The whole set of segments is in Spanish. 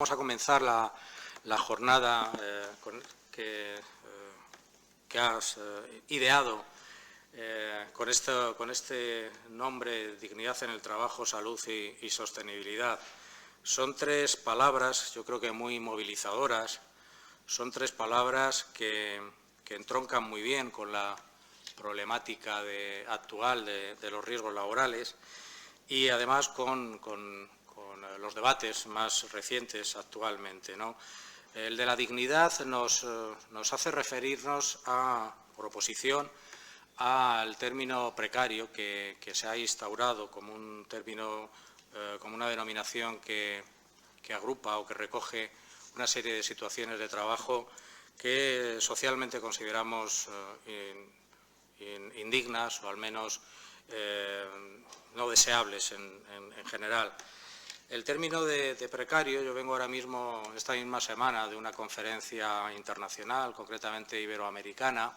Vamos a comenzar la jornada que has ideado con este nombre: dignidad en el trabajo, salud y sostenibilidad. Son tres palabras, yo creo que muy movilizadoras, son tres palabras que entroncan muy bien con la problemática actual de los riesgos laborales y además con los debates más recientes actualmente, ¿no? El de la dignidad nos hace referirnos por oposición al término precario que se ha instaurado como un término, como una denominación que agrupa o que recoge una serie de situaciones de trabajo que socialmente consideramos indignas o al menos no deseables en general. El término de precario, yo vengo ahora mismo, esta misma semana, de una conferencia internacional, concretamente iberoamericana,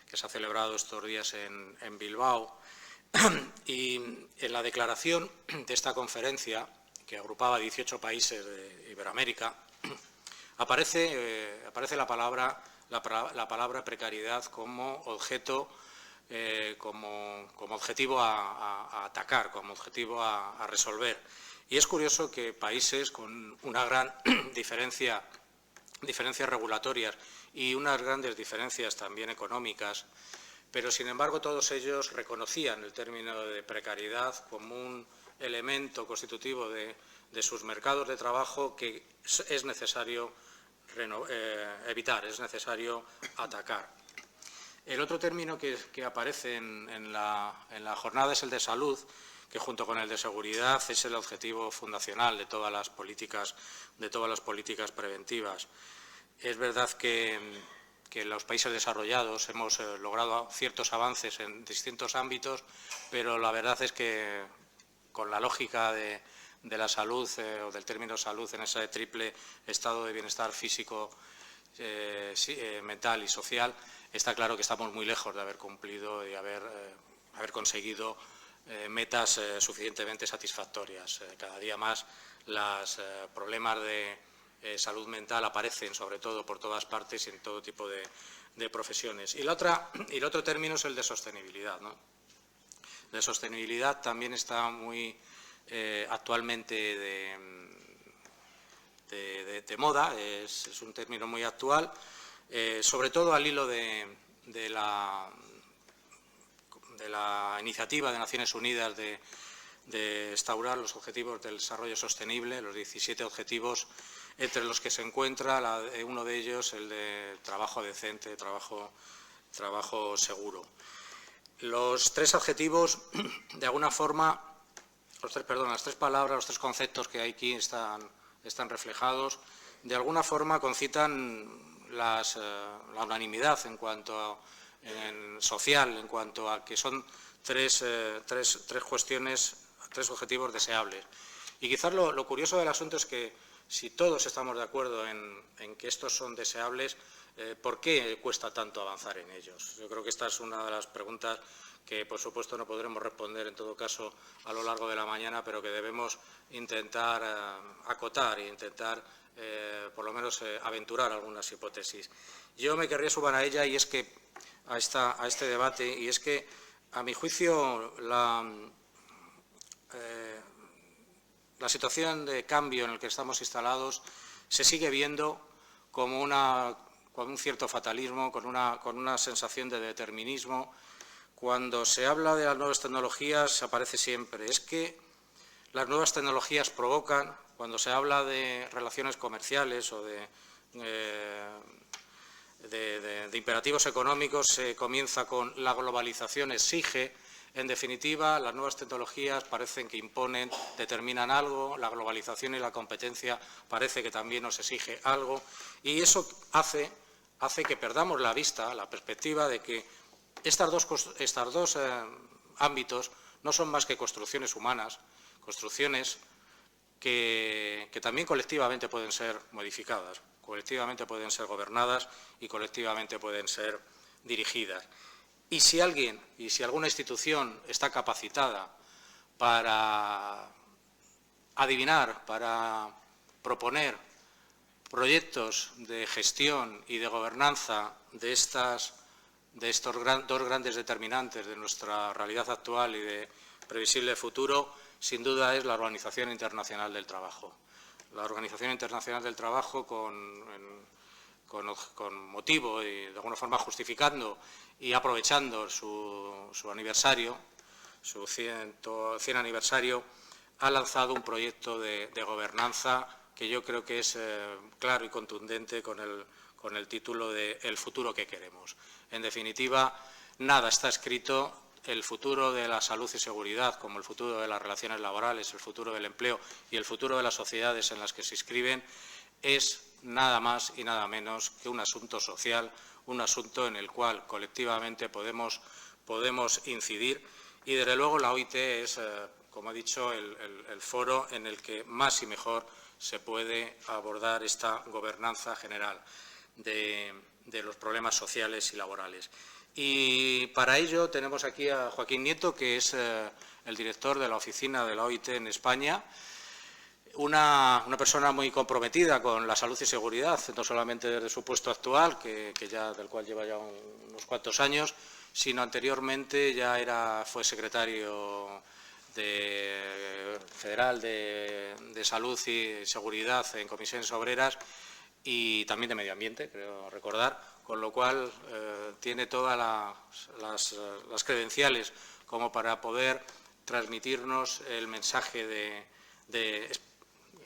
que se ha celebrado estos días en Bilbao, y en la declaración de esta conferencia, que agrupaba 18 países de Iberoamérica, aparece la palabra precariedad como objeto, como objetivo a atacar, como objetivo a resolver. Y es curioso que países con una gran diferencias regulatorias y unas grandes diferencias también económicas, pero sin embargo todos ellos reconocían el término de precariedad como un elemento constitutivo de sus mercados de trabajo que es necesario evitar, es necesario atacar. El otro término que aparece en la jornada es el de salud, que junto con el de seguridad es el objetivo fundacional de todas las políticas preventivas. Es verdad que en los países desarrollados hemos logrado ciertos avances en distintos ámbitos, pero la verdad es que con la lógica de la salud o del término salud en ese triple estado de bienestar físico, mental y social, está claro que estamos muy lejos de haber cumplido y haber conseguido metas suficientemente satisfactorias. Cada día más los problemas de salud mental aparecen, sobre todo, por todas partes y en todo tipo de profesiones. Y el otro término es el de sostenibilidad, ¿no? De sostenibilidad también está muy actualmente de moda, es un término muy actual, sobre todo al hilo de la iniciativa de Naciones Unidas de instaurar los Objetivos del Desarrollo Sostenible, los 17 objetivos, entre los que se encuentra uno de ellos, el de trabajo decente, trabajo seguro. Los tres adjetivos, de alguna forma, las tres palabras, los tres conceptos que aquí están reflejados, de alguna forma concitan la unanimidad en cuanto social, en cuanto a que son tres cuestiones, tres objetivos deseables. Y quizás lo curioso del asunto es que si todos estamos de acuerdo en que estos son deseables, ¿por qué cuesta tanto avanzar en ellos? Yo creo que esta es una de las preguntas que, por supuesto, no podremos responder en todo caso a lo largo de la mañana, pero que debemos intentar acotar e intentar, por lo menos, aventurar algunas hipótesis. Yo me querría sumar a ella, y es que a este debate, y es que, a mi juicio, la situación de cambio en el que estamos instalados se sigue viendo como con un cierto fatalismo, con una sensación de determinismo. Cuando se habla de las nuevas tecnologías aparece siempre, es que las nuevas tecnologías provocan, cuando se habla de relaciones comerciales o de imperativos económicos, se comienza con la globalización exige. En definitiva, las nuevas tecnologías parecen que imponen, determinan algo, la globalización y la competencia parece que también nos exige algo, y eso hace que perdamos la vista, la perspectiva de que estos dos ámbitos no son más que construcciones humanas, construcciones que también colectivamente pueden ser modificadas, colectivamente pueden ser gobernadas y colectivamente pueden ser dirigidas. Y si alguna institución está capacitada para adivinar, para proponer proyectos de gestión y de gobernanza de estos dos grandes determinantes de nuestra realidad actual y de previsible futuro, sin duda es la Organización Internacional del Trabajo. La Organización Internacional del Trabajo, con motivo y de alguna forma justificando y aprovechando su aniversario, su 100 aniversario, ha lanzado un proyecto de gobernanza que yo creo que es claro y contundente con el título de El futuro que queremos. En definitiva, nada está escrito. El futuro de la salud y seguridad, como el futuro de las relaciones laborales, el futuro del empleo y el futuro de las sociedades en las que se inscriben, es nada más y nada menos que un asunto social, un asunto en el cual colectivamente podemos incidir, y desde luego la OIT es, como he dicho, el foro en el que más y mejor se puede abordar esta gobernanza general de los problemas sociales y laborales. Y para ello tenemos aquí a Joaquín Nieto, que es el director de la oficina de la OIT en España, una persona muy comprometida con la salud y seguridad, no solamente desde su puesto actual, del cual lleva ya unos cuantos años, sino anteriormente fue secretario federal de Salud y Seguridad en comisiones obreras y también de Medio Ambiente, creo recordar, con lo cual tiene todas las credenciales como para poder transmitirnos el mensaje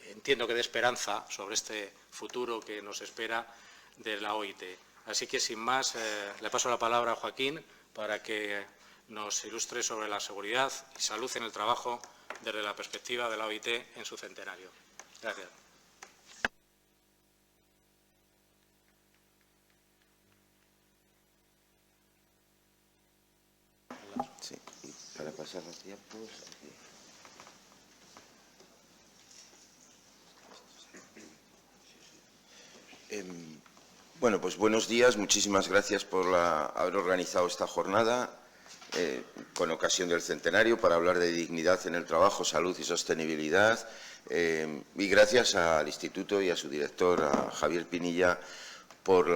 entiendo que de esperanza sobre este futuro que nos espera de la OIT. Así que, sin más, le paso la palabra a Joaquín para que nos ilustre sobre la seguridad y salud en el trabajo desde la perspectiva de la OIT en su centenario. Gracias. Sí, y para pasar los tiempos. Bueno, pues buenos días. Muchísimas gracias por haber organizado esta jornada con ocasión del centenario para hablar de dignidad en el trabajo, salud y sostenibilidad. Y gracias al Instituto y a su director, a Javier Pinilla, por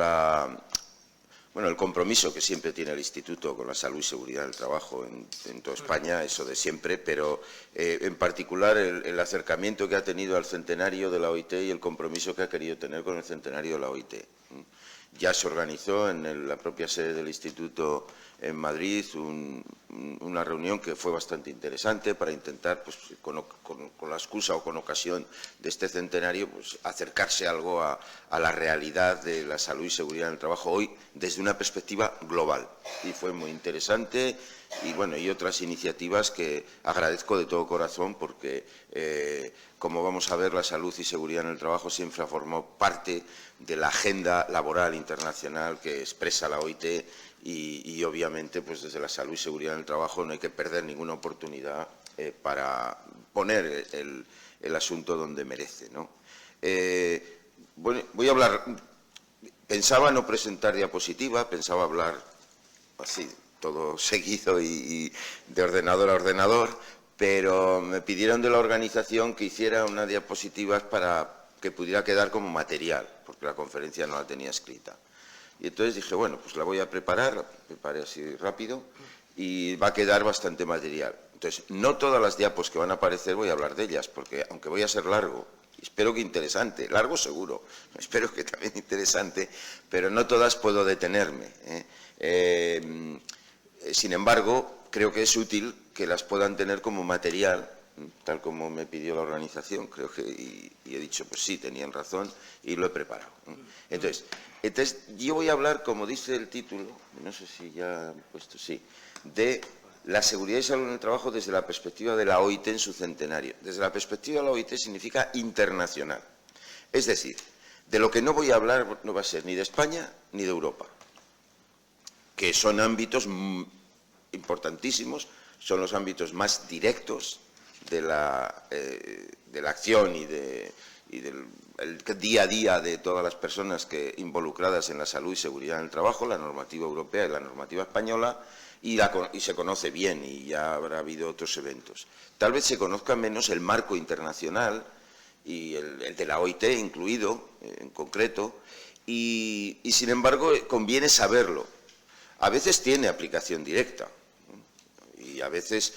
el compromiso que siempre tiene el Instituto con la salud y seguridad del trabajo en toda España, eso de siempre, pero en particular el acercamiento que ha tenido al centenario de la OIT y el compromiso que ha querido tener con el centenario de la OIT. Ya se organizó en la propia sede del Instituto en Madrid una reunión que fue bastante interesante para intentar, pues, con la excusa o con ocasión de este centenario, pues, acercarse algo a la realidad de la salud y seguridad en el trabajo hoy desde una perspectiva global. Y fue muy interesante y otras iniciativas que agradezco de todo corazón porque, como vamos a ver, la salud y seguridad en el trabajo siempre ha formado parte de la agenda laboral internacional que expresa la OIT y obviamente, pues desde la salud y seguridad en el trabajo no hay que perder ninguna oportunidad para poner el asunto donde merece, ¿no? Voy a hablar. Pensaba no presentar diapositiva, pensaba hablar así, todo seguido y de ordenador a ordenador, pero me pidieron de la organización que hiciera unas diapositivas para que pudiera quedar como material, porque la conferencia no la tenía escrita. Y entonces dije, bueno, pues la voy a preparar, la preparé así rápido y va a quedar bastante material. Entonces, no todas las diapos que van a aparecer voy a hablar de ellas, porque aunque voy a ser largo, espero que interesante, largo seguro, espero que también interesante, pero no todas puedo detenerme. Sin embargo, creo que es útil que las puedan tener como material, tal como me pidió la organización, creo que, y he dicho, pues sí, tenían razón, y lo he preparado. Entonces, yo voy a hablar, como dice el título, no sé si ya he puesto, sí, de la seguridad y salud en el trabajo desde la perspectiva de la OIT en su centenario. Desde la perspectiva de la OIT significa internacional. Es decir, de lo que no voy a hablar no va a ser ni de España ni de Europa, que son ámbitos importantísimos, son los ámbitos más directos de la acción y del día a día de todas las personas involucradas en la salud y seguridad en el trabajo, la normativa europea y la normativa española, y se conoce bien y ya habrá habido otros eventos. Tal vez se conozca menos el marco internacional y el de la OIT incluido, en concreto, y sin embargo conviene saberlo. A veces tiene aplicación directa y a veces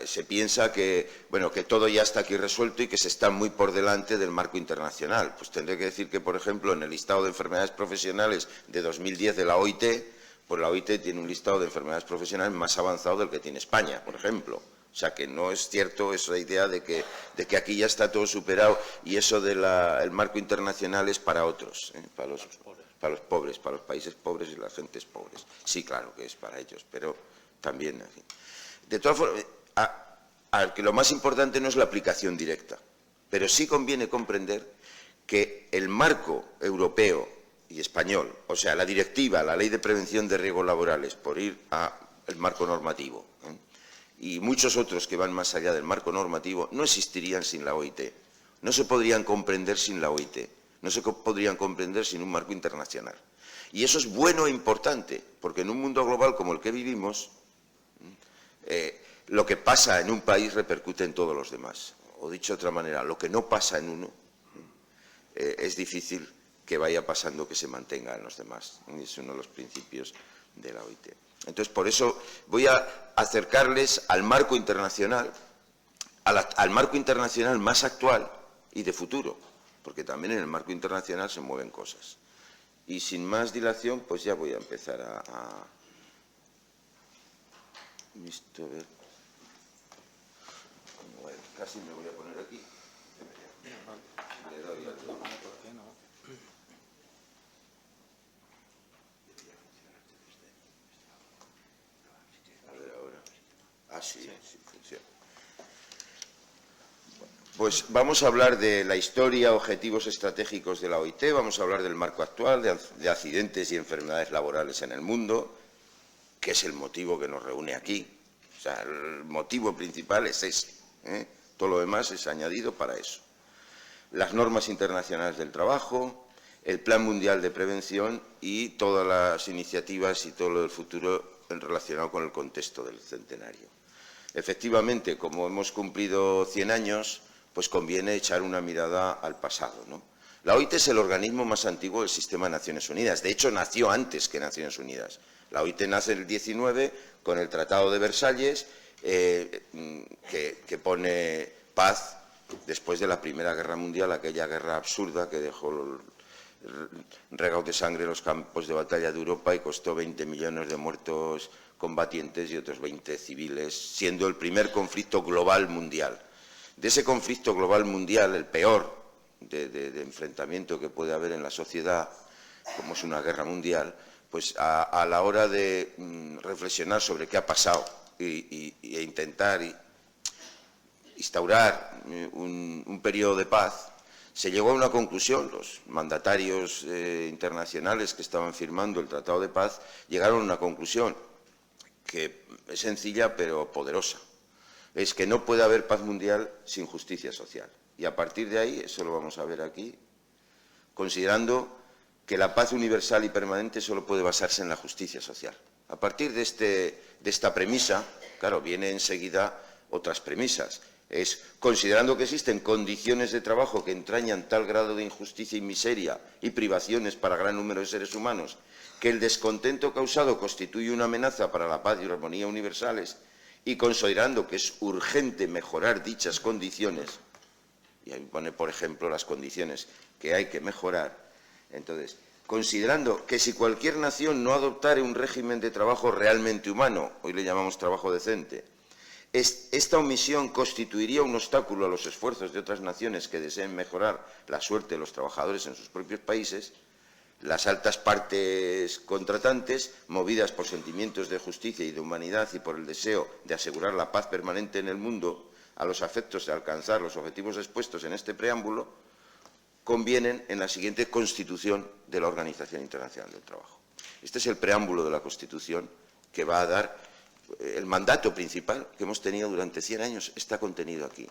se piensa que, bueno, que todo ya está aquí resuelto y que se está muy por delante del marco internacional. Pues tendré que decir que, por ejemplo, en el listado de enfermedades profesionales de 2010 de la OIT, pues la OIT tiene un listado de enfermedades profesionales más avanzado del que tiene España, por ejemplo. O sea, que no es cierto esa idea de que aquí ya está todo superado y eso del marco internacional es para otros, para los pobres, para los países pobres y las gentes pobres. Sí, claro que es para ellos, pero también... En fin. De todas formas, que lo más importante no es la aplicación directa, pero sí conviene comprender que el marco europeo y español, o sea, la directiva, la Ley de Prevención de Riesgos Laborales, por ir al marco normativo, y muchos otros que van más allá del marco normativo, no existirían sin la OIT. No se podrían comprender sin la OIT. No se podrían comprender sin un marco internacional. Y eso es bueno e importante, porque en un mundo global como el que vivimos, lo que pasa en un país repercute en todos los demás. O dicho de otra manera, lo que no pasa en uno es difícil que vaya pasando que se mantenga en los demás. Es uno de los principios de la OIT. Entonces, por eso voy a acercarles al marco internacional, al marco internacional más actual y de futuro, porque también en el marco internacional se mueven cosas. Y sin más dilación, pues ya voy a empezar a ver. Bueno, casi me voy a poner aquí. Le doy al botón. A ver ahora. Ah, sí, sí funciona. Bueno, pues vamos a hablar de la historia, objetivos estratégicos de la OIT, vamos a hablar del marco actual, de accidentes y enfermedades laborales en el mundo, que es el motivo que nos reúne aquí. O sea, el motivo principal es ese. Todo lo demás es añadido para eso. Las normas internacionales del trabajo, el Plan Mundial de Prevención y todas las iniciativas y todo lo del futuro relacionado con el contexto del centenario. Efectivamente, como hemos cumplido 100 años, pues conviene echar una mirada al pasado, ¿no? La OIT es el organismo más antiguo del sistema de Naciones Unidas. De hecho, nació antes que Naciones Unidas. La OIT nace en el 19 con el Tratado de Versalles, que pone paz después de la Primera Guerra Mundial, aquella guerra absurda que dejó regados de sangre en los campos de batalla de Europa y costó 20 millones de muertos combatientes y otros 20 civiles, siendo el primer conflicto global mundial. De ese conflicto global mundial, el peor de enfrentamiento que puede haber en la sociedad, como es una guerra mundial, pues a la hora de reflexionar sobre qué ha pasado e intentar instaurar un periodo de paz, se llegó a una conclusión. Los mandatarios internacionales que estaban firmando el Tratado de Paz llegaron a una conclusión que es sencilla pero poderosa. Es que no puede haber paz mundial sin justicia social. Y a partir de ahí, eso lo vamos a ver aquí, considerando que la paz universal y permanente solo puede basarse en la justicia social. A partir de esta premisa, claro, viene enseguida otras premisas. Es considerando que existen condiciones de trabajo que entrañan tal grado de injusticia y miseria y privaciones para gran número de seres humanos, que el descontento causado constituye una amenaza para la paz y la armonía universales, y considerando que es urgente mejorar dichas condiciones, y ahí pone, por ejemplo, las condiciones que hay que mejorar. Entonces, considerando que si cualquier nación no adoptare un régimen de trabajo realmente humano, hoy le llamamos trabajo decente, esta omisión constituiría un obstáculo a los esfuerzos de otras naciones que deseen mejorar la suerte de los trabajadores en sus propios países. Las altas partes contratantes, movidas por sentimientos de justicia y de humanidad y por el deseo de asegurar la paz permanente en el mundo, a los efectos de alcanzar los objetivos expuestos en este preámbulo, convienen en la siguiente Constitución de la Organización Internacional del Trabajo. Este es el preámbulo de la Constitución que va a dar el mandato principal que hemos tenido durante 100 años, está contenido aquí.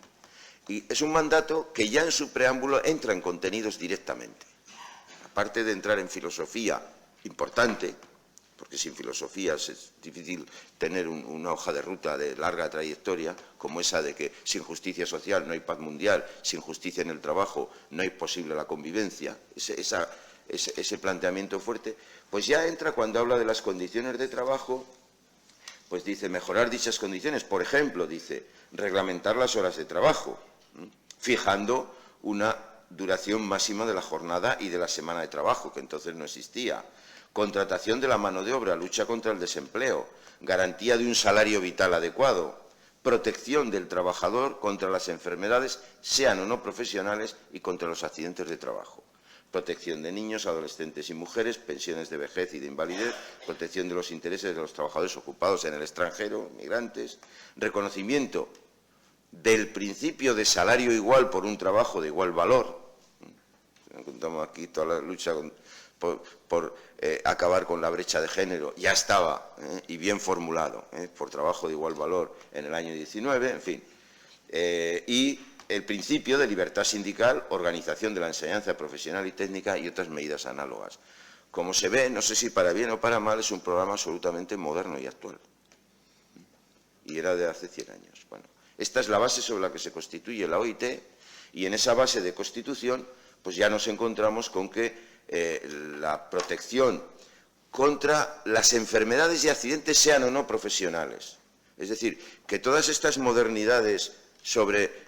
Y es un mandato que ya en su preámbulo entra en contenidos directamente. Aparte de entrar en filosofía importante, porque sin filosofías es difícil tener una hoja de ruta de larga trayectoria, como esa de que sin justicia social no hay paz mundial, sin justicia en el trabajo no hay posible la convivencia, ese planteamiento fuerte, pues ya entra cuando habla de las condiciones de trabajo, pues dice mejorar dichas condiciones, por ejemplo, dice reglamentar las horas de trabajo, fijando una duración máxima de la jornada y de la semana de trabajo, que entonces no existía. Contratación de la mano de obra, lucha contra el desempleo, garantía de un salario vital adecuado, protección del trabajador contra las enfermedades, sean o no profesionales, y contra los accidentes de trabajo. Protección de niños, adolescentes y mujeres, pensiones de vejez y de invalidez, protección de los intereses de los trabajadores ocupados en el extranjero, migrantes, reconocimiento del principio de salario igual por un trabajo de igual valor. Encontramos aquí toda la lucha por acabar con la brecha de género, ya estaba y bien formulado, por trabajo de igual valor en el año 19, en fin. Y el principio de libertad sindical, organización de la enseñanza profesional y técnica y otras medidas análogas. Como se ve, no sé si para bien o para mal, es un programa absolutamente moderno y actual. Y era de hace 100 años. Bueno, esta es la base sobre la que se constituye la OIT, y en esa base de constitución pues ya nos encontramos con que la protección contra las enfermedades y accidentes sean o no profesionales. Es decir, que todas estas modernidades sobre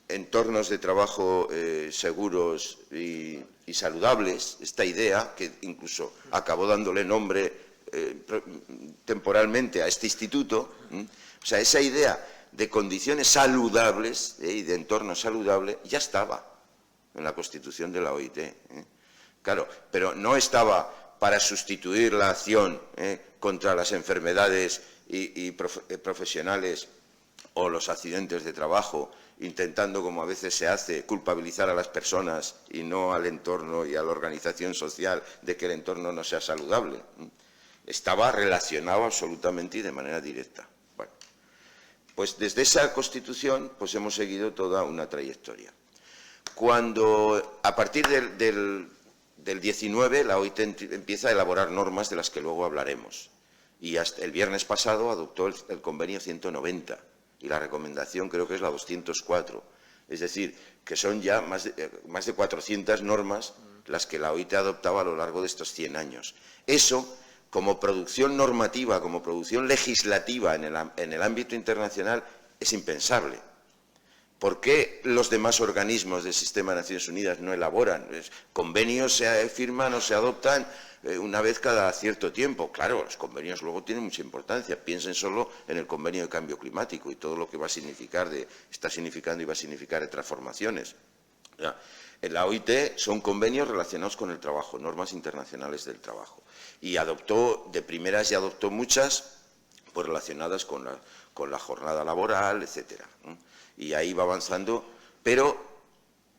entornos de trabajo seguros y saludables, esta idea, que incluso acabó dándole nombre temporalmente a este instituto, o sea, esa idea de condiciones saludables y de entorno saludable ya estaba en la Constitución de la OIT. Claro, pero no estaba para sustituir la acción contra las enfermedades profesionales o los accidentes de trabajo, intentando, como a veces se hace, culpabilizar a las personas y no al entorno y a la organización social de que el entorno no sea saludable. Estaba relacionado absolutamente y de manera directa. Bueno, pues desde esa Constitución pues hemos seguido toda una trayectoria. Cuando, a partir del 19, la OIT empieza a elaborar normas de las que luego hablaremos. Y hasta el viernes pasado adoptó el convenio 190 y la recomendación creo que es la 204. Es decir, que son ya más de 400 normas las que la OIT ha adoptado a lo largo de estos 100 años. Eso, como producción normativa, como producción legislativa en el ámbito internacional, es impensable. ¿Por qué los demás organismos del sistema de Naciones Unidas no elaboran? Convenios se firman o se adoptan una vez cada cierto tiempo. Claro, los convenios luego tienen mucha importancia. Piensen solo en el convenio de cambio climático y todo lo que va a significar, está significando y va a significar de transformaciones. En la OIT son convenios relacionados con el trabajo, normas internacionales del trabajo. Y adoptó, de primeras ya adoptó muchas, pues relacionadas con la jornada laboral, etcétera. Y ahí va avanzando, pero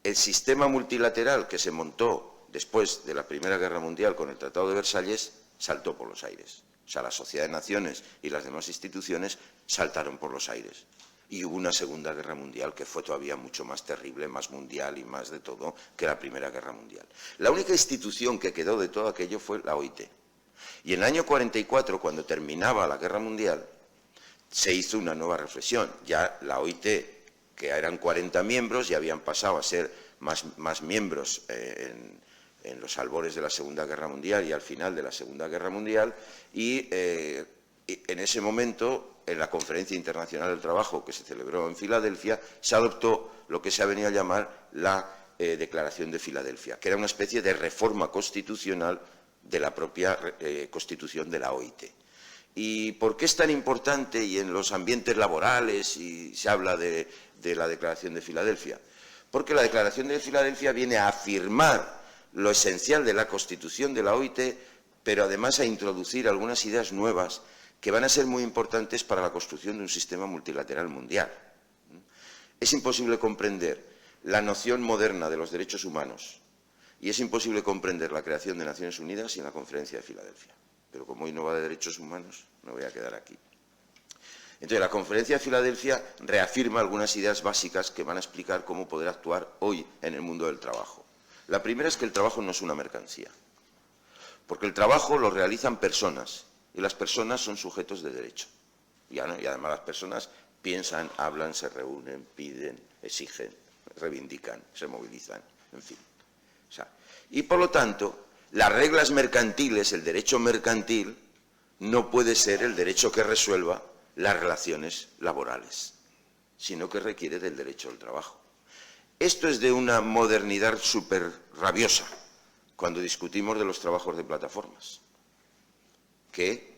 el sistema multilateral que se montó después de la Primera Guerra Mundial con el Tratado de Versalles saltó por los aires. O sea, la Sociedad de Naciones y las demás instituciones saltaron por los aires. Y hubo una Segunda Guerra Mundial que fue todavía mucho más terrible, más mundial y más de todo que la Primera Guerra Mundial. La única institución que quedó de todo aquello fue la OIT. Y en el año 44, cuando terminaba la Guerra Mundial, se hizo una nueva reflexión. Ya la OIT, que eran 40 miembros, ya habían pasado a ser más miembros en los albores de la Segunda Guerra Mundial y al final de la Segunda Guerra Mundial, y en ese momento, en la Conferencia Internacional del Trabajo que se celebró en Filadelfia, se adoptó lo que se ha venido a llamar la Declaración de Filadelfia, que era una especie de reforma constitucional de la propia Constitución de la OIT. ¿Y por qué es tan importante y en los ambientes laborales y se habla de la Declaración de Filadelfia? Porque la Declaración de Filadelfia viene a afirmar lo esencial de la Constitución de la OIT, pero además a introducir algunas ideas nuevas que van a ser muy importantes para la construcción de un sistema multilateral mundial. Es imposible comprender la noción moderna de los derechos humanos y es imposible comprender la creación de Naciones Unidas sin la Conferencia de Filadelfia. Pero como hoy no va de derechos humanos, me voy a quedar aquí. Entonces, la Conferencia de Filadelfia reafirma algunas ideas básicas que van a explicar cómo poder actuar hoy en el mundo del trabajo. La primera es que el trabajo no es una mercancía. porque el trabajo lo realizan personas y las personas son sujetos de derecho. Y además las personas piensan, hablan, se reúnen, piden, exigen, reivindican, se movilizan, en fin. O sea, y por lo tanto, las reglas mercantiles, el derecho mercantil, no puede ser el derecho que resuelva las relaciones laborales, sino que requiere del derecho al trabajo. Esto es de una modernidad súper rabiosa cuando discutimos de los trabajos de plataformas, que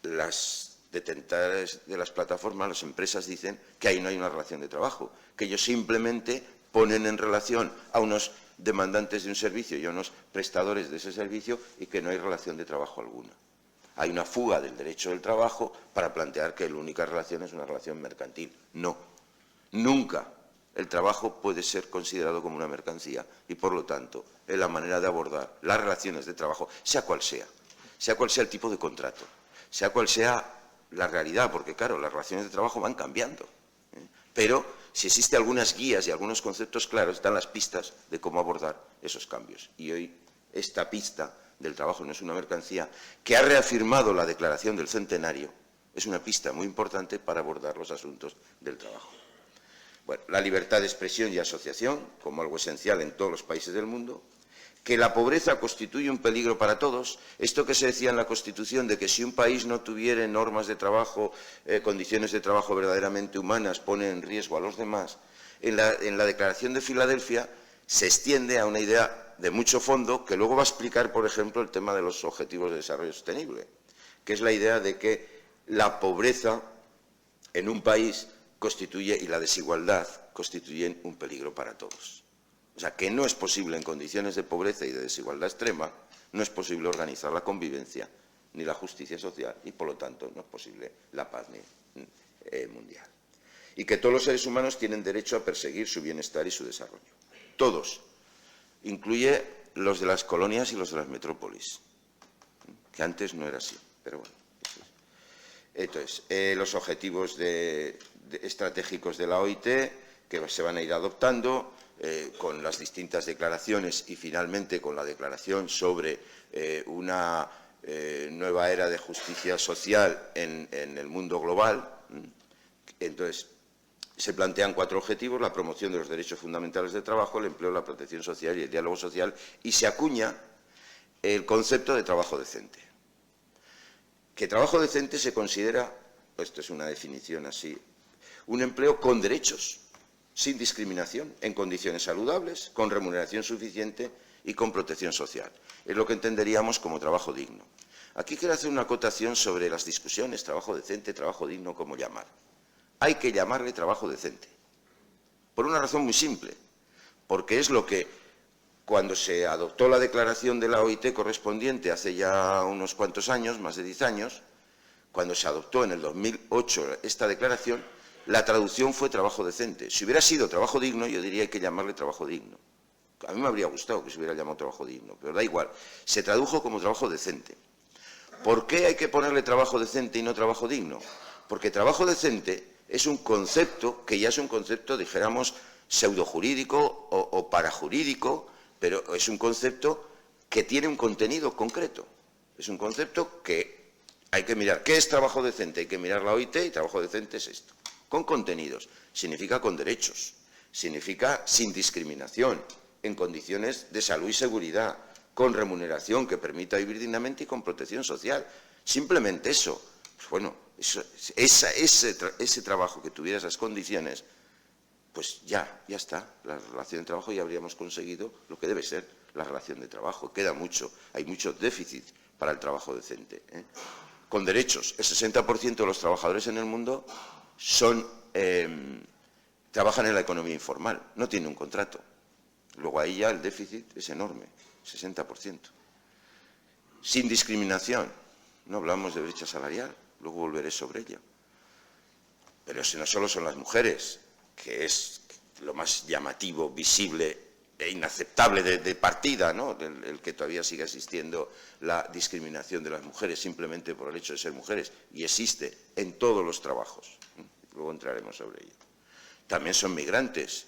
las detentadas de las plataformas, las empresas dicen que ahí no hay una relación de trabajo, que ellos simplemente ponen en relación a unos demandantes de un servicio y a unos prestadores de ese servicio y que no hay relación de trabajo alguna. Hay una fuga del derecho del trabajo para plantear que la única relación es una relación mercantil. No, nunca el trabajo puede ser considerado como una mercancía y, por lo tanto, es la manera de abordar las relaciones de trabajo, sea cual sea el tipo de contrato, sea cual sea la realidad, porque, claro, las relaciones de trabajo van cambiando. Pero, si existen algunas guías y algunos conceptos claros, están las pistas de cómo abordar esos cambios. Y hoy, esta pista del trabajo no es una mercancía, que ha reafirmado la Declaración del Centenario, es una pista muy importante para abordar los asuntos del trabajo. Bueno, la libertad de expresión y asociación, como algo esencial en todos los países del mundo, que la pobreza constituye un peligro para todos. Esto que se decía en la Constitución de que si un país no tuviera normas de trabajo, condiciones de trabajo verdaderamente humanas, pone en riesgo a los demás, en la Declaración de Filadelfia se extiende a una idea de mucho fondo que luego va a explicar, por ejemplo, el tema de los Objetivos de Desarrollo Sostenible, que es la idea de que la pobreza en un país constituye y la desigualdad constituyen un peligro para todos. O sea, que no es posible en condiciones de pobreza y de desigualdad extrema, no es posible organizar la convivencia ni la justicia social y, por lo tanto, no es posible la paz mundial. Y que todos los seres humanos tienen derecho a perseguir su bienestar y su desarrollo. Todos. Incluye los de las colonias y los de las metrópolis, que antes no era así, pero bueno. Entonces, los objetivos estratégicos de la OIT, que se van a ir adoptando, con las distintas declaraciones y finalmente con la declaración sobre una nueva era de justicia social en el mundo global. Entonces, se plantean 4 objetivos: la promoción de los derechos fundamentales del trabajo, el empleo, la protección social y el diálogo social, y se acuña el concepto de trabajo decente. Que trabajo decente se considera, esto es una definición así, un empleo con derechos, sin discriminación, en condiciones saludables, con remuneración suficiente y con protección social. Es lo que entenderíamos como trabajo digno. Aquí quiero hacer una acotación sobre las discusiones, trabajo decente, trabajo digno, cómo llamar. Hay que llamarle trabajo decente, por una razón muy simple, porque es lo que, cuando se adoptó la declaración de la OIT correspondiente hace ya unos cuantos años, más de 10 años, cuando se adoptó en el 2008 esta declaración, la traducción fue trabajo decente. Si hubiera sido trabajo digno, yo diría que hay que llamarle trabajo digno. A mí me habría gustado que se hubiera llamado trabajo digno, pero da igual. Se tradujo como trabajo decente. ¿Por qué hay que ponerle trabajo decente y no trabajo digno? Porque trabajo decente es un concepto que ya es un concepto, dijéramos, pseudojurídico o parajurídico, pero es un concepto que tiene un contenido concreto. Es un concepto que hay que mirar. ¿Qué es trabajo decente? Hay que mirar la OIT y trabajo decente es esto. Con contenidos, significa con derechos, significa sin discriminación, en condiciones de salud y seguridad, con remuneración que permita vivir dignamente y con protección social. Simplemente eso. Pues bueno, ese trabajo que tuviera esas condiciones, pues ya está. La relación de trabajo ya habríamos conseguido lo que debe ser la relación de trabajo. Queda mucho, hay mucho déficit para el trabajo decente. Con derechos. El 60% de los trabajadores en el mundo trabajan en la economía informal, no tienen un contrato. Luego ahí ya el déficit es enorme, 60%. Sin discriminación, no hablamos de brecha salarial, luego volveré sobre ello. Pero si no solo son las mujeres, que es lo más llamativo, visible e inaceptable de partida, ¿no? El que todavía siga existiendo la discriminación de las mujeres simplemente por el hecho de ser mujeres, y existe en todos los trabajos. Luego entraremos sobre ello. También son migrantes,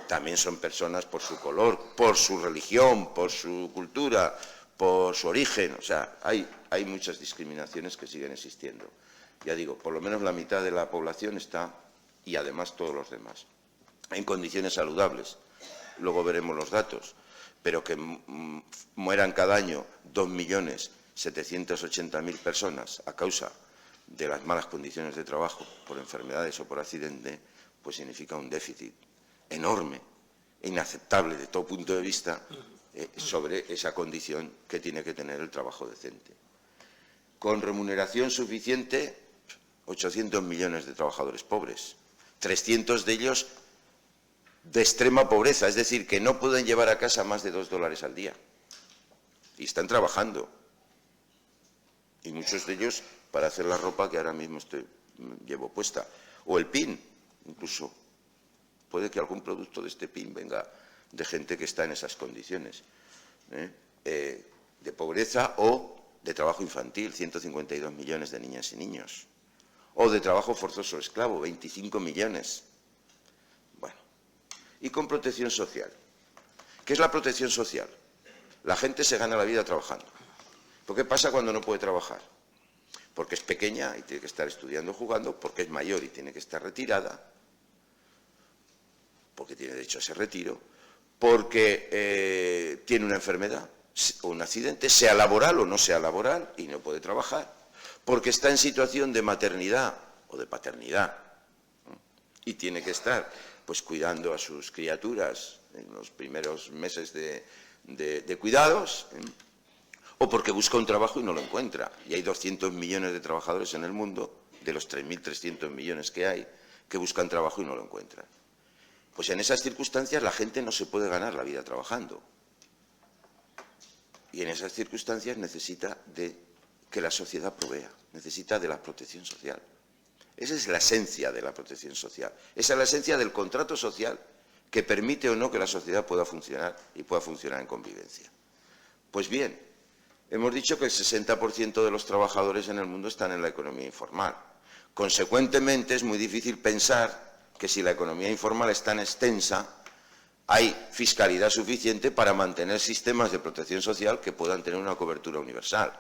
también son personas por su color, por su religión, por su cultura, por su origen. O sea, hay muchas discriminaciones que siguen existiendo. Ya digo, por lo menos la mitad de la población está, y además todos los demás, en condiciones saludables. Luego veremos los datos, pero que mueran cada año 2.780.000 personas a causa de las malas condiciones de trabajo, por enfermedades o por accidente, pues significa un déficit enorme, inaceptable de todo punto de vista, sobre esa condición que tiene que tener el trabajo decente. Con remuneración suficiente, 800 millones de trabajadores pobres, 300 de ellos de extrema pobreza, es decir, que no pueden llevar a casa más de $2 al día. Y están trabajando. Y muchos de ellos para hacer la ropa que ahora mismo llevo puesta. O el PIN, incluso. Puede que algún producto de este PIN venga de gente que está en esas condiciones. De pobreza o de trabajo infantil, 152 millones de niñas y niños. O de trabajo forzoso esclavo, 25 millones. Bueno, y con protección social. ¿Qué es la protección social? La gente se gana la vida trabajando. ¿Pero qué pasa cuando no puede trabajar? Porque es pequeña y tiene que estar estudiando o jugando, porque es mayor y tiene que estar retirada, porque tiene derecho a ese retiro, porque tiene una enfermedad o un accidente, sea laboral o no sea laboral, y no puede trabajar, porque está en situación de maternidad o de paternidad, ¿no? Y tiene que estar pues cuidando a sus criaturas en los primeros meses de cuidados, o porque busca un trabajo y no lo encuentra. Y hay 200 millones de trabajadores en el mundo, de los 3.300 millones que hay, que buscan trabajo y no lo encuentran. Pues en esas circunstancias la gente no se puede ganar la vida trabajando. Y en esas circunstancias necesita de que la sociedad provea, necesita de la protección social. Esa es la esencia de la protección social. Esa es la esencia del contrato social que permite o no que la sociedad pueda funcionar y pueda funcionar en convivencia. Pues bien, hemos dicho que el 60% de los trabajadores en el mundo están en la economía informal. Consecuentemente, es muy difícil pensar que si la economía informal es tan extensa, hay fiscalidad suficiente para mantener sistemas de protección social que puedan tener una cobertura universal.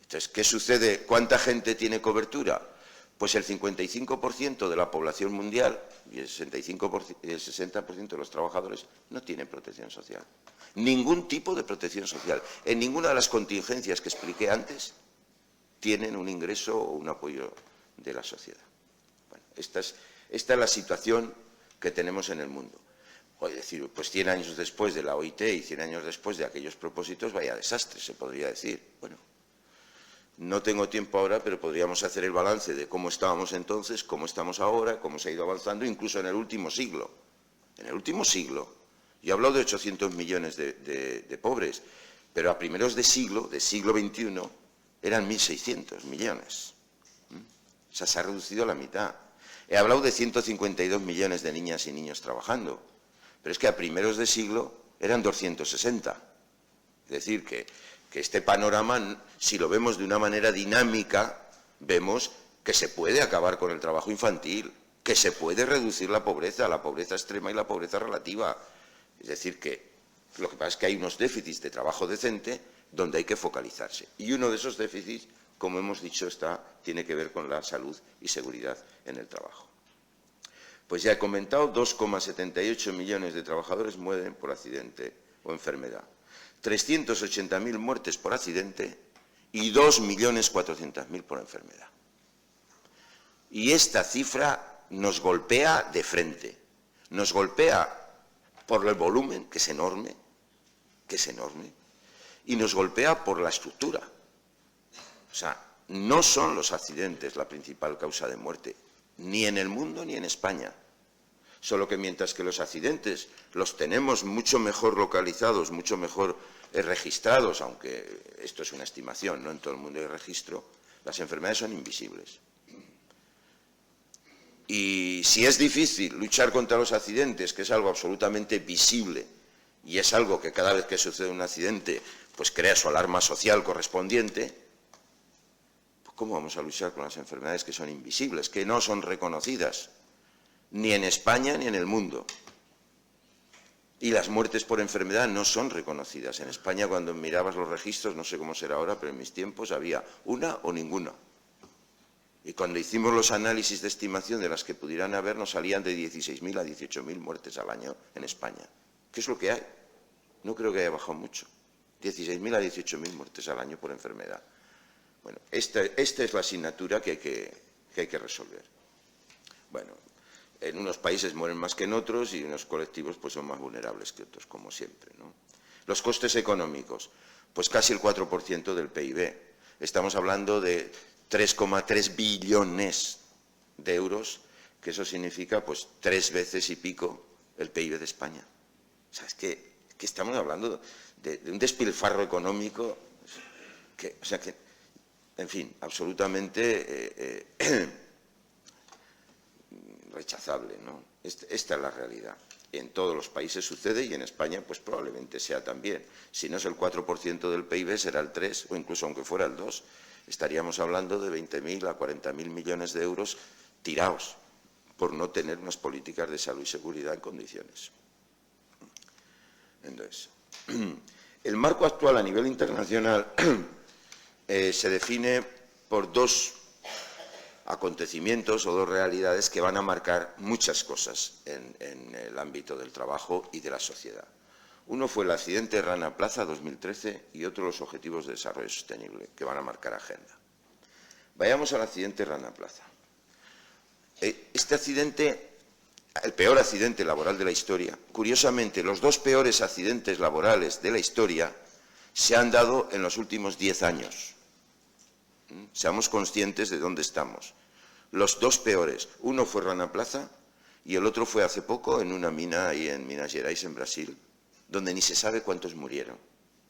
Entonces, ¿qué sucede? ¿Cuánta gente tiene cobertura? Pues el 55% de la población mundial y el 60% de los trabajadores no tienen protección social. Ningún tipo de protección social. En ninguna de las contingencias que expliqué antes tienen un ingreso o un apoyo de la sociedad. Bueno, esta es la situación que tenemos en el mundo. Es decir, pues 100 años después de la OIT y 100 años después de aquellos propósitos, vaya desastre, se podría decir. Bueno, no tengo tiempo ahora, pero podríamos hacer el balance de cómo estábamos entonces, cómo estamos ahora, cómo se ha ido avanzando, incluso en el último siglo. En el último siglo, yo he hablado de 800 millones de pobres, pero a primeros de siglo XXI, eran 1.600 millones. O sea, se ha reducido a la mitad. He hablado de 152 millones de niñas y niños trabajando, pero es que a primeros de siglo eran 260. Es decir, que este panorama, si lo vemos de una manera dinámica, vemos que se puede acabar con el trabajo infantil, que se puede reducir la pobreza extrema y la pobreza relativa. Es decir, que lo que pasa es que hay unos déficits de trabajo decente donde hay que focalizarse. Y uno de esos déficits, como hemos dicho, tiene que ver con la salud y seguridad en el trabajo. Pues ya he comentado, 2,78 millones de trabajadores mueren por accidente o enfermedad. 380.000 muertes por accidente y 2.400.000 por enfermedad. Y esta cifra nos golpea de frente. Nos golpea por el volumen, que es enorme, y nos golpea por la estructura. O sea, no son los accidentes la principal causa de muerte, ni en el mundo ni en España. Solo que mientras que los accidentes los tenemos mucho mejor localizados, mucho mejor registrados, aunque esto es una estimación, no en todo el mundo hay registro, las enfermedades son invisibles. Y si es difícil luchar contra los accidentes, que es algo absolutamente visible, y es algo que cada vez que sucede un accidente, pues crea su alarma social correspondiente, pues ¿cómo vamos a luchar con las enfermedades que son invisibles, que no son reconocidas, ni en España ni en el mundo? Y las muertes por enfermedad no son reconocidas. En España, cuando mirabas los registros, no sé cómo será ahora, pero en mis tiempos había una o ninguna. Y cuando hicimos los análisis de estimación de las que pudieran haber, nos salían de 16.000 a 18.000 muertes al año en España. ¿Qué es lo que hay? No creo que haya bajado mucho. 16.000 a 18.000 muertes al año por enfermedad. Bueno, esta es la asignatura que hay que resolver. Bueno, en unos países mueren más que en otros y unos colectivos pues, son más vulnerables que otros, como siempre, ¿no? Los costes económicos, pues casi el 4% del PIB. Estamos hablando de 3,3 billones de euros, que eso significa pues 3 veces y pico el PIB de España. O sea, es que estamos hablando de un despilfarro económico que, en fin, absolutamente rechazable, ¿no? Esta es la realidad. En todos los países sucede y en España pues probablemente sea también. Si no es el 4% del PIB, será el 3% o incluso aunque fuera el 2%. Estaríamos hablando de 20.000 a 40.000 millones de euros tirados por no tener unas políticas de salud y seguridad en condiciones. Entonces, el marco actual a nivel internacional se define por dos acontecimientos o dos realidades que van a marcar muchas cosas en el ámbito del trabajo y de la sociedad. Uno fue el accidente Rana Plaza 2013 y otro los Objetivos de Desarrollo Sostenible, que van a marcar agenda. Vayamos al accidente Rana Plaza. Este accidente, el peor accidente laboral de la historia, curiosamente, los dos peores accidentes laborales de la historia se han dado en los últimos 10 años. Seamos conscientes de dónde estamos. Los dos peores, uno fue Rana Plaza y el otro fue hace poco en una mina ahí en Minas Gerais, en Brasil, donde ni se sabe cuántos murieron.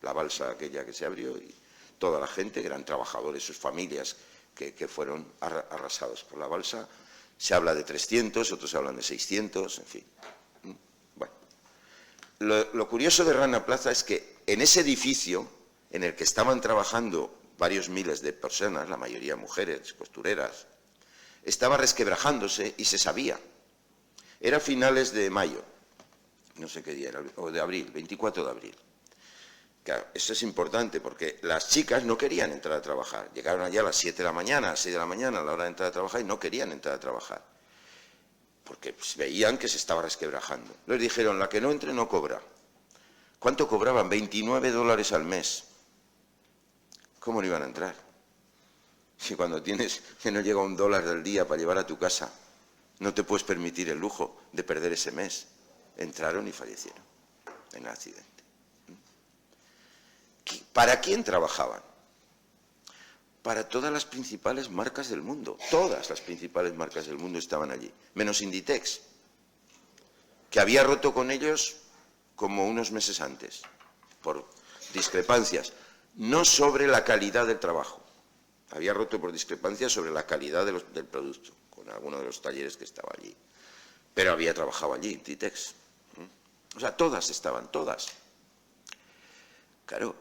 La balsa aquella que se abrió y toda la gente, eran trabajadores, sus familias, que fueron arrasados por la balsa. Se habla de 300, otros hablan de 600, en fin. Bueno, lo curioso de Rana Plaza es que en ese edificio en el que estaban trabajando varios miles de personas, la mayoría mujeres, costureras, estaba resquebrajándose y se sabía. Era finales de mayo, no sé qué día era, o de abril, 24 de abril. Claro, eso es importante porque las chicas no querían entrar a trabajar. Llegaron allá a las 7 de la mañana, a las 6 de la mañana, a la hora de entrar a trabajar, y no querían entrar a trabajar. Porque pues, veían que se estaba resquebrajando. Les dijeron, la que no entre no cobra. ¿Cuánto cobraban? $29 al mes. ¿Cómo no iban a entrar? Si cuando tienes que no llega $1 del día para llevar a tu casa, no te puedes permitir el lujo de perder ese mes. Entraron y fallecieron en el accidente. ¿Para quién trabajaban? Para todas las principales marcas del mundo. Todas las principales marcas del mundo estaban allí, menos Inditex, que había roto con ellos como unos meses antes, por discrepancias, no sobre la calidad del trabajo. Había roto por discrepancias sobre la calidad del producto, con alguno de los talleres que estaba allí. Pero había trabajado allí, Inditex. O sea, todas estaban, todas. Claro.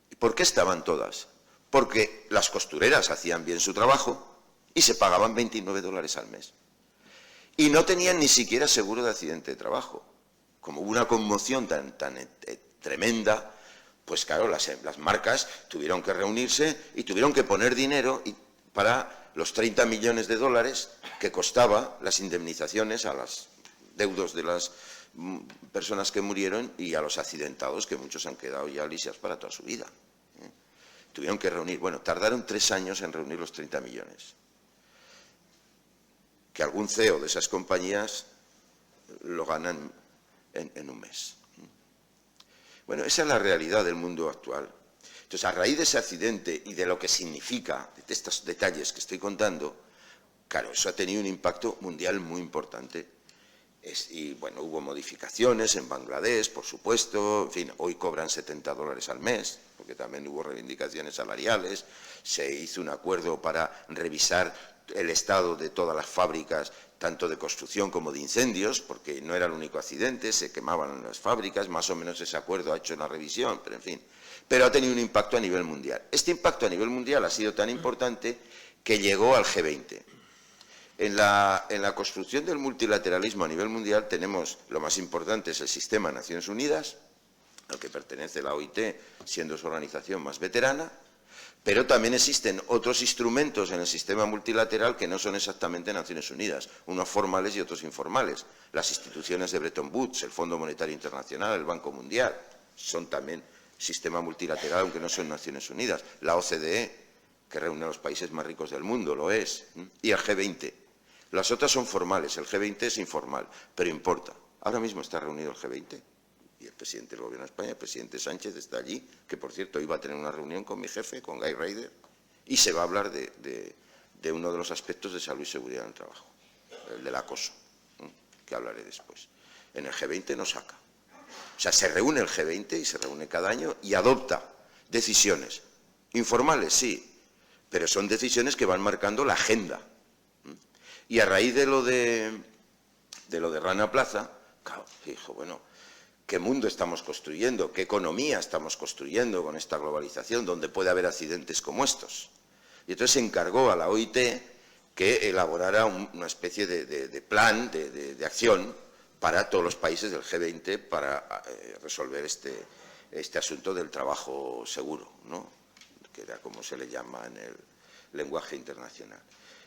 ¿Y por qué estaban todas? Porque las costureras hacían bien su trabajo y se pagaban $29 al mes. Y no tenían ni siquiera seguro de accidente de trabajo. Como hubo una conmoción tan tremenda, pues claro, las marcas tuvieron que reunirse y tuvieron que poner dinero para los 30 millones de dólares que costaba las indemnizaciones a los deudos de las personas que murieron y a los accidentados, que muchos han quedado ya lisiados para toda su vida. Tuvieron que reunir, bueno, tardaron 3 años en reunir los 30 millones. Que algún CEO de esas compañías lo ganan en un mes. Bueno, esa es la realidad del mundo actual. Entonces, a raíz de ese accidente y de lo que significa, de estos detalles que estoy contando, claro, eso ha tenido un impacto mundial muy importante. Y bueno, hubo modificaciones en Bangladesh, por supuesto, en fin, hoy cobran $70 al mes, porque también hubo reivindicaciones salariales, se hizo un acuerdo para revisar el estado de todas las fábricas, tanto de construcción como de incendios, porque no era el único accidente, se quemaban las fábricas, más o menos ese acuerdo ha hecho una revisión, pero en fin, pero ha tenido un impacto a nivel mundial. Este impacto a nivel mundial ha sido tan importante que llegó al G20. En la construcción del multilateralismo a nivel mundial tenemos, lo más importante es el sistema de Naciones Unidas, al que pertenece la OIT, siendo su organización más veterana, pero también existen otros instrumentos en el sistema multilateral que no son exactamente Naciones Unidas, unos formales y otros informales. Las instituciones de Bretton Woods, el Fondo Monetario Internacional, el Banco Mundial, son también sistema multilateral, aunque no son Naciones Unidas. La OCDE, que reúne a los países más ricos del mundo, lo es. Y el G20. Las otras son formales, el G20 es informal, pero importa. Ahora mismo está reunido el G20. Y el presidente del Gobierno de España, el presidente Sánchez, está allí, que por cierto iba a tener una reunión con mi jefe, con Guy Ryder, y se va a hablar de uno de los aspectos de salud y seguridad en el trabajo, el del acoso, que hablaré después. En el G20 no saca. O sea, se reúne el G20 y se reúne cada año y adopta decisiones. Informales, sí, pero son decisiones que van marcando la agenda. Y a raíz de lo de Rana Plaza, claro, dijo, bueno, ¿qué mundo estamos construyendo? ¿Qué economía estamos construyendo con esta globalización donde puede haber accidentes como estos? Y entonces se encargó a la OIT que elaborara una especie de plan de acción para todos los países del G20 para resolver este asunto del trabajo seguro, ¿no? Que era como se le llama en el lenguaje internacional.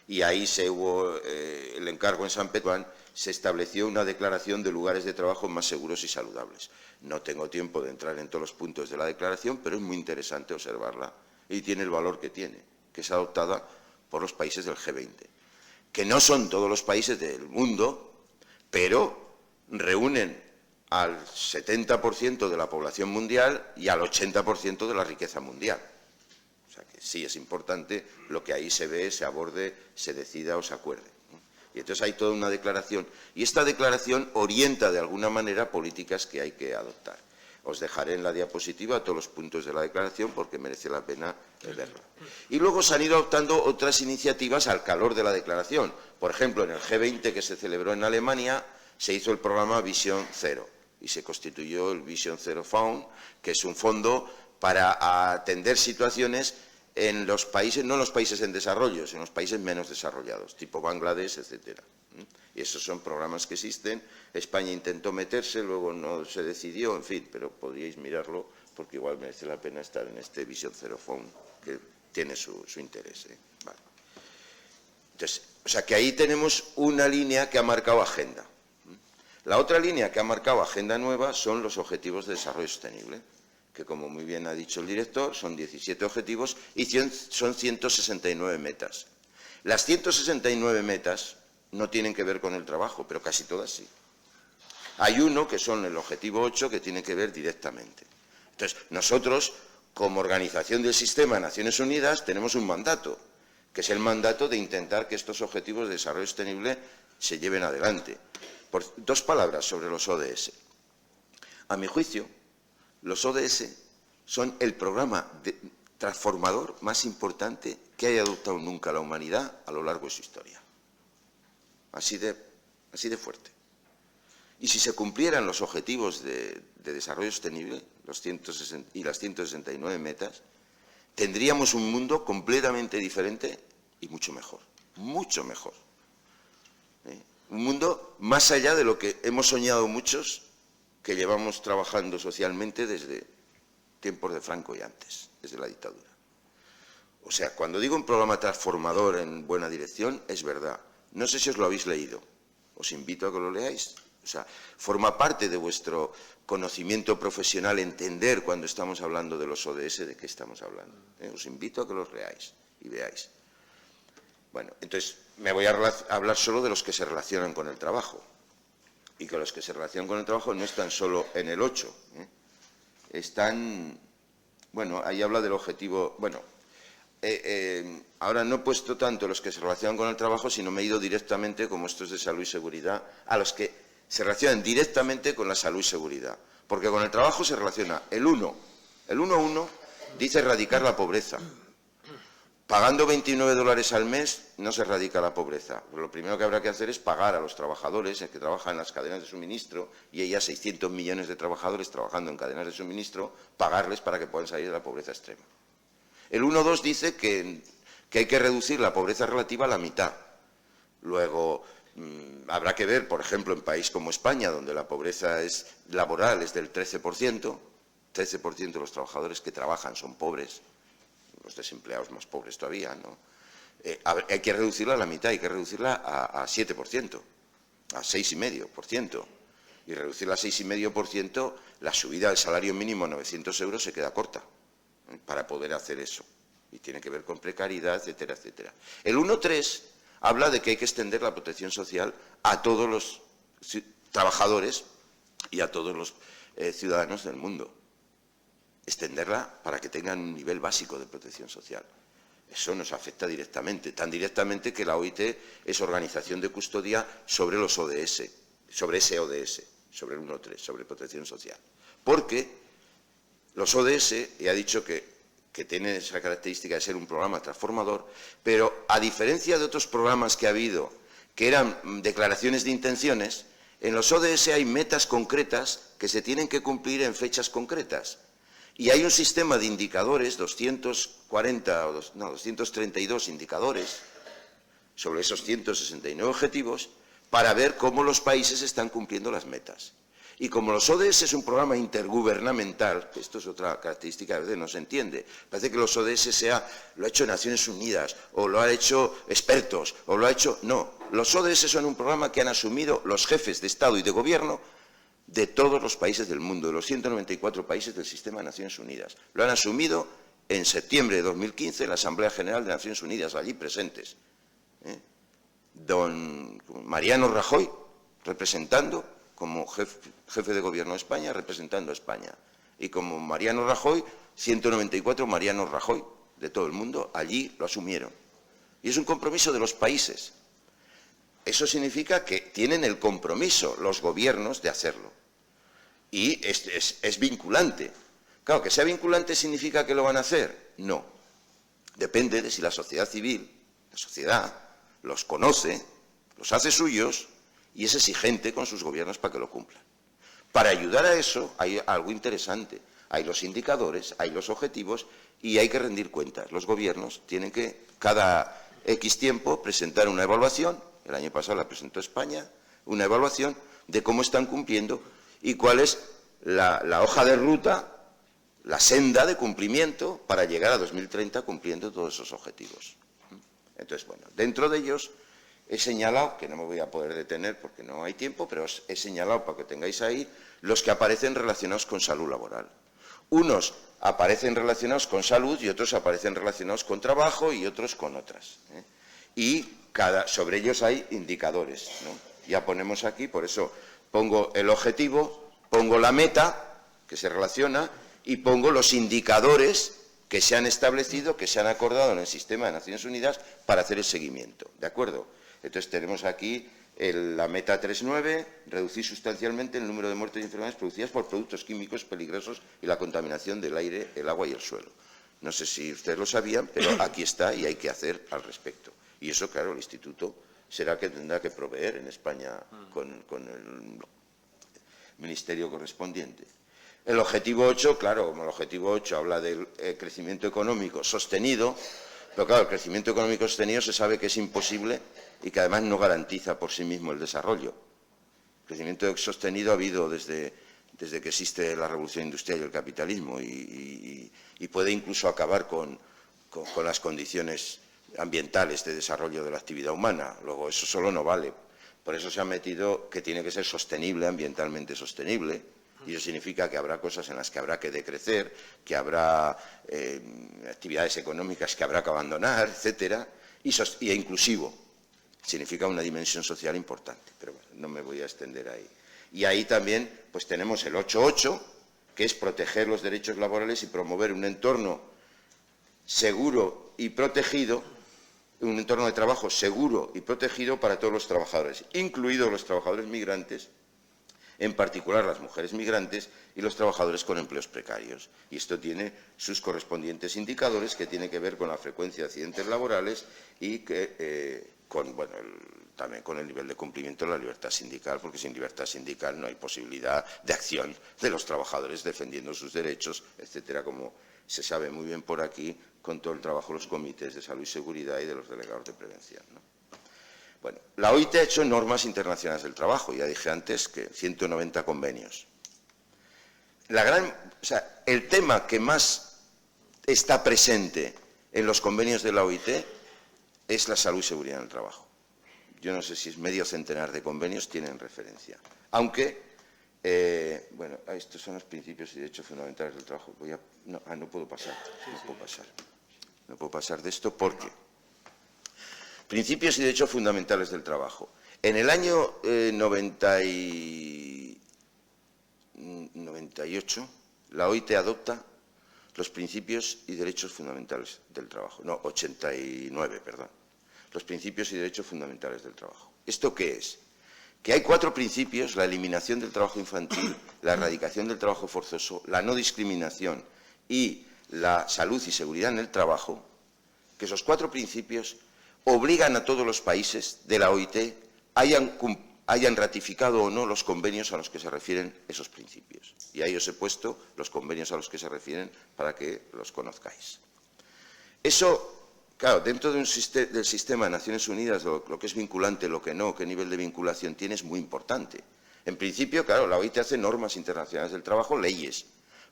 Y ahí se hubo el encargo en San Petersburgo, se estableció una declaración de lugares de trabajo más seguros y saludables. No tengo tiempo de entrar en todos los puntos de la declaración, pero es muy interesante observarla y tiene el valor que tiene, que es adoptada por los países del G20, que no son todos los países del mundo, pero reúnen al 70% de la población mundial y al 80% de la riqueza mundial. O sea que sí es importante lo que ahí se ve, se aborde, se decida o se acuerde, ¿no? Y entonces hay toda una declaración, y esta declaración orienta de alguna manera políticas que hay que adoptar. Os dejaré en la diapositiva todos los puntos de la declaración porque merece la pena verla. Y luego se han ido adoptando otras iniciativas al calor de la declaración. Por ejemplo, en el G20 que se celebró en Alemania se hizo el programa Visión Cero y se constituyó el Vision Zero Fund, que es un fondo para atender situaciones en los países, no en los países en desarrollo, sino en los países menos desarrollados, tipo Bangladesh, etcétera. Y esos son programas que existen. España intentó meterse, luego no se decidió, en fin, pero podríais mirarlo porque igual merece la pena estar en este Vision Zero Fund, que tiene su interés. Vale. Entonces, o sea que ahí tenemos una línea que ha marcado agenda. La otra línea que ha marcado agenda nueva son los Objetivos de Desarrollo Sostenible, que como muy bien ha dicho el director, son 17 objetivos y son 169 metas. Las 169 metas no tienen que ver con el trabajo, pero casi todas sí. Hay uno, que son el objetivo 8, que tiene que ver directamente. Entonces, nosotros, como organización del sistema de Naciones Unidas, tenemos un mandato, que es el mandato de intentar que estos objetivos de desarrollo sostenible se lleven adelante. Dos palabras sobre los ODS. A mi juicio, los ODS son el programa transformador más importante que haya adoptado nunca la humanidad a lo largo de su historia. Así de fuerte. Y si se cumplieran los objetivos de desarrollo sostenible y las 169 metas, tendríamos un mundo completamente diferente y mucho mejor. Mucho mejor. Un mundo más allá de lo que hemos soñado muchos que llevamos trabajando socialmente desde tiempos de Franco y antes, desde la dictadura. O sea, cuando digo un programa transformador en buena dirección, es verdad. No sé si os lo habéis leído. Os invito a que lo leáis. O sea, forma parte de vuestro conocimiento profesional entender cuando estamos hablando de los ODS de qué estamos hablando. Os invito a que los leáis y veáis. Bueno, entonces me voy a hablar solo de los que se relacionan con el trabajo. Y que los que se relacionan con el trabajo no están solo en el 8. Están, bueno, ahí habla del objetivo, bueno, ahora no he puesto tanto los que se relacionan con el trabajo, sino me he ido directamente, como estos de salud y seguridad, a los que se relacionan directamente con la salud y seguridad. Porque con el trabajo se relaciona el 1. El 1.1 dice erradicar la pobreza. Pagando $29 al mes no se erradica la pobreza. Lo primero que habrá que hacer es pagar a los trabajadores que trabajan en las cadenas de suministro, y hay ya 600 millones de trabajadores trabajando en cadenas de suministro, pagarles para que puedan salir de la pobreza extrema. El 1.2 dice que hay que reducir la pobreza relativa a la mitad. Luego, habrá que ver, por ejemplo, en país como España, donde la pobreza laboral es del 13%, 13% de los trabajadores que trabajan son pobres, los desempleados más pobres todavía, ¿no? Hay que reducirla a la mitad, hay que reducirla a 7%, a 6,5%. Y reducirla a 6,5%, la subida del salario mínimo a 900 euros se queda corta para poder hacer eso. Y tiene que ver con precariedad, etcétera, etcétera. El 1.3 habla de que hay que extender la protección social a todos los trabajadores y a todos los ciudadanos del mundo. Extenderla para que tengan un nivel básico de protección social. Eso nos afecta directamente, tan directamente que la OIT es organización de custodia sobre los ODS, sobre ese ODS, sobre el 1.3, sobre protección social. Porque los ODS, ya he dicho que tienen esa característica de ser un programa transformador, pero a diferencia de otros programas que ha habido, que eran declaraciones de intenciones, en los ODS hay metas concretas que se tienen que cumplir en fechas concretas. Y hay un sistema de indicadores, 232 indicadores, sobre esos 169 objetivos, para ver cómo los países están cumpliendo las metas. Y como los ODS es un programa intergubernamental, que esto es otra característica que a veces no se entiende, parece que los ODS lo ha hecho Naciones Unidas, o lo han hecho expertos, o lo ha hecho... No, los ODS son un programa que han asumido los jefes de Estado y de Gobierno de todos los países del mundo, de los 194 países del sistema de Naciones Unidas. Lo han asumido en septiembre de 2015 en la Asamblea General de Naciones Unidas, allí presentes. Don Mariano Rajoy, representando como jefe de Gobierno de España, representando a España. Y como Mariano Rajoy, 194 Mariano Rajoy de todo el mundo, allí lo asumieron. Y es un compromiso de los países. Eso significa que tienen el compromiso los gobiernos de hacerlo. Y es vinculante. Claro, que sea vinculante significa que lo van a hacer. No. Depende de si la sociedad civil, la sociedad, los conoce, los hace suyos y es exigente con sus gobiernos para que lo cumplan. Para ayudar a eso hay algo interesante. Hay los indicadores, hay los objetivos y hay que rendir cuentas. Los gobiernos tienen que, cada X tiempo, presentar una evaluación. El año pasado la presentó España, una evaluación de cómo están cumpliendo y cuál es la hoja de ruta, la senda de cumplimiento para llegar a 2030 cumpliendo todos esos objetivos. Entonces, bueno, dentro de ellos he señalado, que no me voy a poder detener porque no hay tiempo, pero os he señalado para que tengáis ahí los que aparecen relacionados con salud laboral. Unos aparecen relacionados con salud y otros aparecen relacionados con trabajo y otros con otras. Y sobre ellos hay indicadores, ¿no? Ya ponemos aquí, por eso pongo el objetivo, pongo la meta, que se relaciona, y pongo los indicadores que se han establecido, que se han acordado en el sistema de Naciones Unidas para hacer el seguimiento, ¿de acuerdo? Entonces tenemos aquí la meta 3.9, reducir sustancialmente el número de muertes y enfermedades producidas por productos químicos peligrosos y la contaminación del aire, el agua y el suelo. No sé si ustedes lo sabían, pero aquí está y hay que hacer al respecto. Y eso, claro, el Instituto será que tendrá que proveer en España con el ministerio correspondiente. El objetivo 8, claro, como el objetivo 8 habla del crecimiento económico sostenido, pero claro, el crecimiento económico sostenido se sabe que es imposible y que además no garantiza por sí mismo el desarrollo. El crecimiento sostenido ha habido desde que existe la revolución industrial y el capitalismo y puede incluso acabar con las condiciones ambientales de desarrollo de la actividad humana. Luego, eso solo no vale. Por eso se ha metido que tiene que ser sostenible, ambientalmente sostenible, y eso significa que habrá cosas en las que habrá que decrecer, que habrá actividades económicas que habrá que abandonar, etcétera, y inclusivo. Significa una dimensión social importante, pero bueno, no me voy a extender ahí. Y ahí también pues tenemos el 8.8, que es proteger los derechos laborales y promover un entorno seguro y protegido, un entorno de trabajo seguro y protegido para todos los trabajadores, incluidos los trabajadores migrantes, en particular las mujeres migrantes y los trabajadores con empleos precarios. Y esto tiene sus correspondientes indicadores que tienen que ver con la frecuencia de accidentes laborales y que también con el nivel de cumplimiento de la libertad sindical, porque sin libertad sindical no hay posibilidad de acción de los trabajadores defendiendo sus derechos, etcétera, como se sabe muy bien por aquí con todo el trabajo de los comités de salud y seguridad y de los delegados de prevención, ¿no? Bueno, la OIT ha hecho normas internacionales del trabajo, ya dije antes que 190 convenios. El tema que más está presente en los convenios de la OIT es la salud y seguridad en el trabajo. Yo no sé si es medio centenar de convenios tienen referencia. Aunque, bueno, estos son los principios y derechos fundamentales del trabajo. No puedo pasar. No puedo pasar de esto porque principios y derechos fundamentales del trabajo. En el año 98, la OIT adopta los principios y derechos fundamentales del trabajo. No, 89, perdón. Los principios y derechos fundamentales del trabajo. ¿Esto qué es? Que hay 4 principios: la eliminación del trabajo infantil, la erradicación del trabajo forzoso, la no discriminación y la salud y seguridad en el trabajo, que esos 4 principios obligan a todos los países de la OIT, hayan ratificado o no los convenios a los que se refieren esos principios. Y ahí os he puesto los convenios a los que se refieren para que los conozcáis. Eso, claro, dentro del sistema de Naciones Unidas, lo que es vinculante, lo que no, qué nivel de vinculación tiene, es muy importante. En principio, claro, la OIT hace normas internacionales del trabajo, leyes,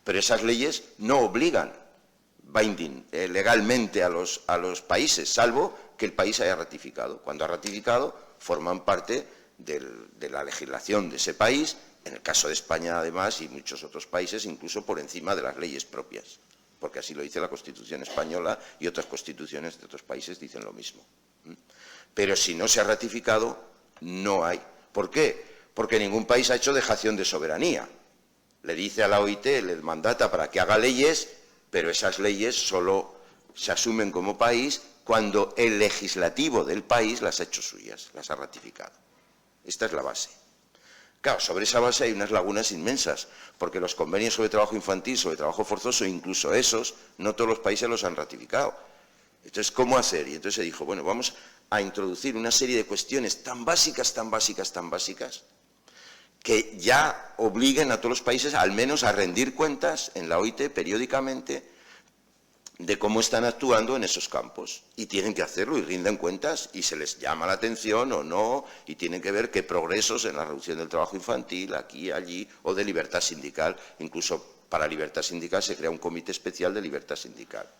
pero esas leyes no obligan binding legalmente a los países, salvo que el país haya ratificado. Cuando ha ratificado, forman parte de la legislación de ese país, en el caso de España, además, y muchos otros países, incluso por encima de las leyes propias, porque así lo dice la Constitución española y otras constituciones de otros países dicen lo mismo. Pero si no se ha ratificado, no hay. ¿Por qué? Porque ningún país ha hecho dejación de soberanía. Le dice a la OIT, le mandata para que haga leyes, pero esas leyes solo se asumen como país cuando el legislativo del país las ha hecho suyas, las ha ratificado. Esta es la base. Claro, sobre esa base hay unas lagunas inmensas, porque los convenios sobre trabajo infantil, sobre trabajo forzoso, incluso esos, no todos los países los han ratificado. Entonces, ¿cómo hacer? Y entonces se dijo, bueno, vamos a introducir una serie de cuestiones tan básicas, que ya obliguen a todos los países al menos a rendir cuentas en la OIT periódicamente de cómo están actuando en esos campos. Y tienen que hacerlo y rinden cuentas y se les llama la atención o no, y tienen que ver qué progresos en la reducción del trabajo infantil, aquí, allí, o de libertad sindical. Incluso para libertad sindical se crea un comité especial de libertad sindical.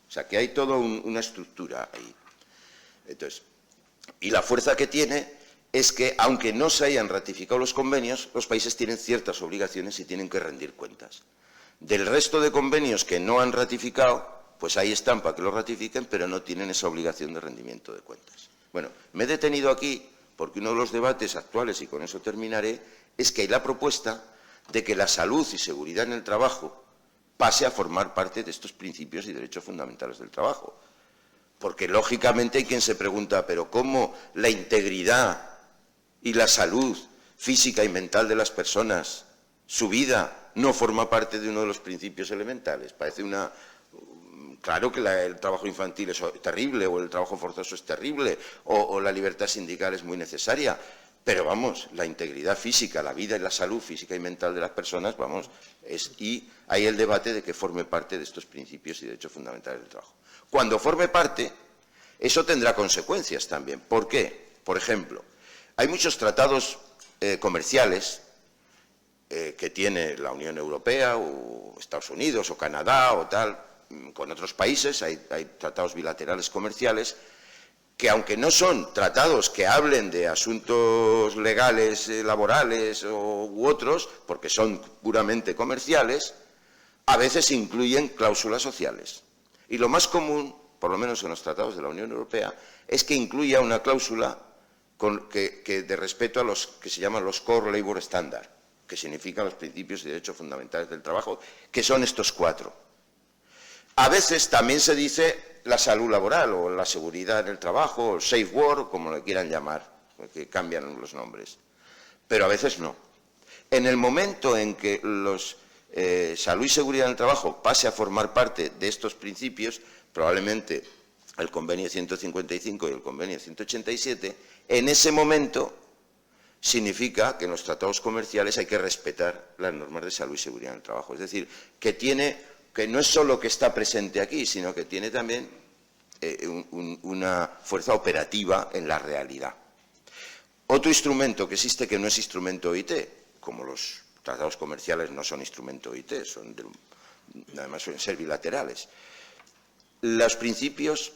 O sea, que hay toda una estructura ahí. Entonces, y la fuerza que tiene es que, aunque no se hayan ratificado los convenios, los países tienen ciertas obligaciones y tienen que rendir cuentas. Del resto de convenios que no han ratificado, pues ahí están para que lo ratifiquen, pero no tienen esa obligación de rendimiento de cuentas. Bueno, me he detenido aquí porque uno de los debates actuales, y con eso terminaré, es que hay la propuesta de que la salud y seguridad en el trabajo pase a formar parte de estos principios y derechos fundamentales del trabajo. Porque, lógicamente, hay quien se pregunta, ¿pero cómo la integridad y la salud física y mental de las personas, su vida, no forma parte de uno de los principios elementales? Parece una... Claro que el trabajo infantil es terrible, o el trabajo forzoso es terrible, o la libertad sindical es muy necesaria, pero vamos, la integridad física, la vida y la salud física y mental de las personas, vamos, y hay el debate de que forme parte de estos principios y derechos fundamentales del trabajo. Cuando forme parte, eso tendrá consecuencias también. ¿Por qué? Por ejemplo, hay muchos tratados comerciales que tiene la Unión Europea, o Estados Unidos, o Canadá, o tal, con otros países, hay tratados bilaterales comerciales, que aunque no son tratados que hablen de asuntos legales, laborales u otros, porque son puramente comerciales, a veces incluyen cláusulas sociales. Y lo más común, por lo menos en los tratados de la Unión Europea, es que incluya una cláusula de respeto a los que se llaman los Core Labor Standards, que significan los principios y derechos fundamentales del trabajo, que son estos 4. A veces también se dice la salud laboral, o la seguridad en el trabajo, o safe work, como le quieran llamar, porque cambian los nombres. Pero a veces no. En el momento en que salud y seguridad en el trabajo pase a formar parte de estos principios, probablemente el convenio 155 y el convenio 187, en ese momento significa que en los tratados comerciales hay que respetar las normas de salud y seguridad en el trabajo. Es decir, que no es solo que está presente aquí, sino que tiene también una fuerza operativa en la realidad. Otro instrumento que existe que no es instrumento OIT, como los tratados comerciales no son instrumento OIT, además suelen ser bilaterales. Los principios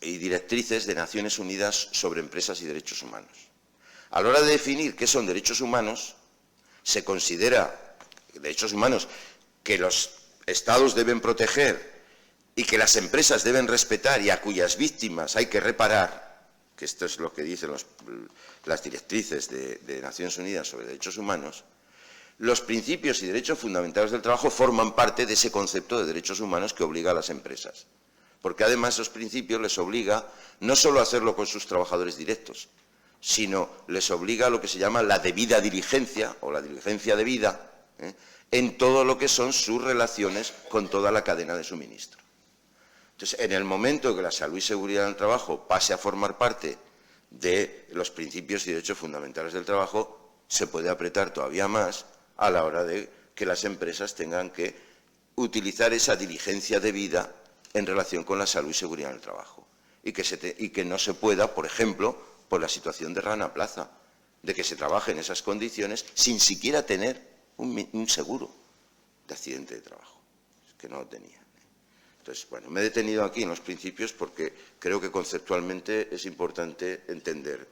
y directrices de Naciones Unidas sobre empresas y derechos humanos. A la hora de definir qué son derechos humanos, se considera derechos humanos que los Estados deben proteger y que las empresas deben respetar y a cuyas víctimas hay que reparar, que esto es lo que dicen las directrices de Naciones Unidas sobre derechos humanos. Los principios y derechos fundamentales del trabajo forman parte de ese concepto de derechos humanos que obliga a las empresas. Porque además esos principios les obliga no solo a hacerlo con sus trabajadores directos, sino les obliga a lo que se llama la debida diligencia o la diligencia debida en todo lo que son sus relaciones con toda la cadena de suministro. Entonces, en el momento que la salud y seguridad en el trabajo pase a formar parte de los principios y derechos fundamentales del trabajo, se puede apretar todavía más a la hora de que las empresas tengan que utilizar esa diligencia debida en relación con la salud y seguridad en el trabajo. Y que no se pueda, por ejemplo, por la situación de Rana Plaza, de que se trabaje en esas condiciones sin siquiera tener un seguro de accidente de trabajo, que no lo tenía. Entonces, bueno, me he detenido aquí en los principios porque creo que conceptualmente es importante entender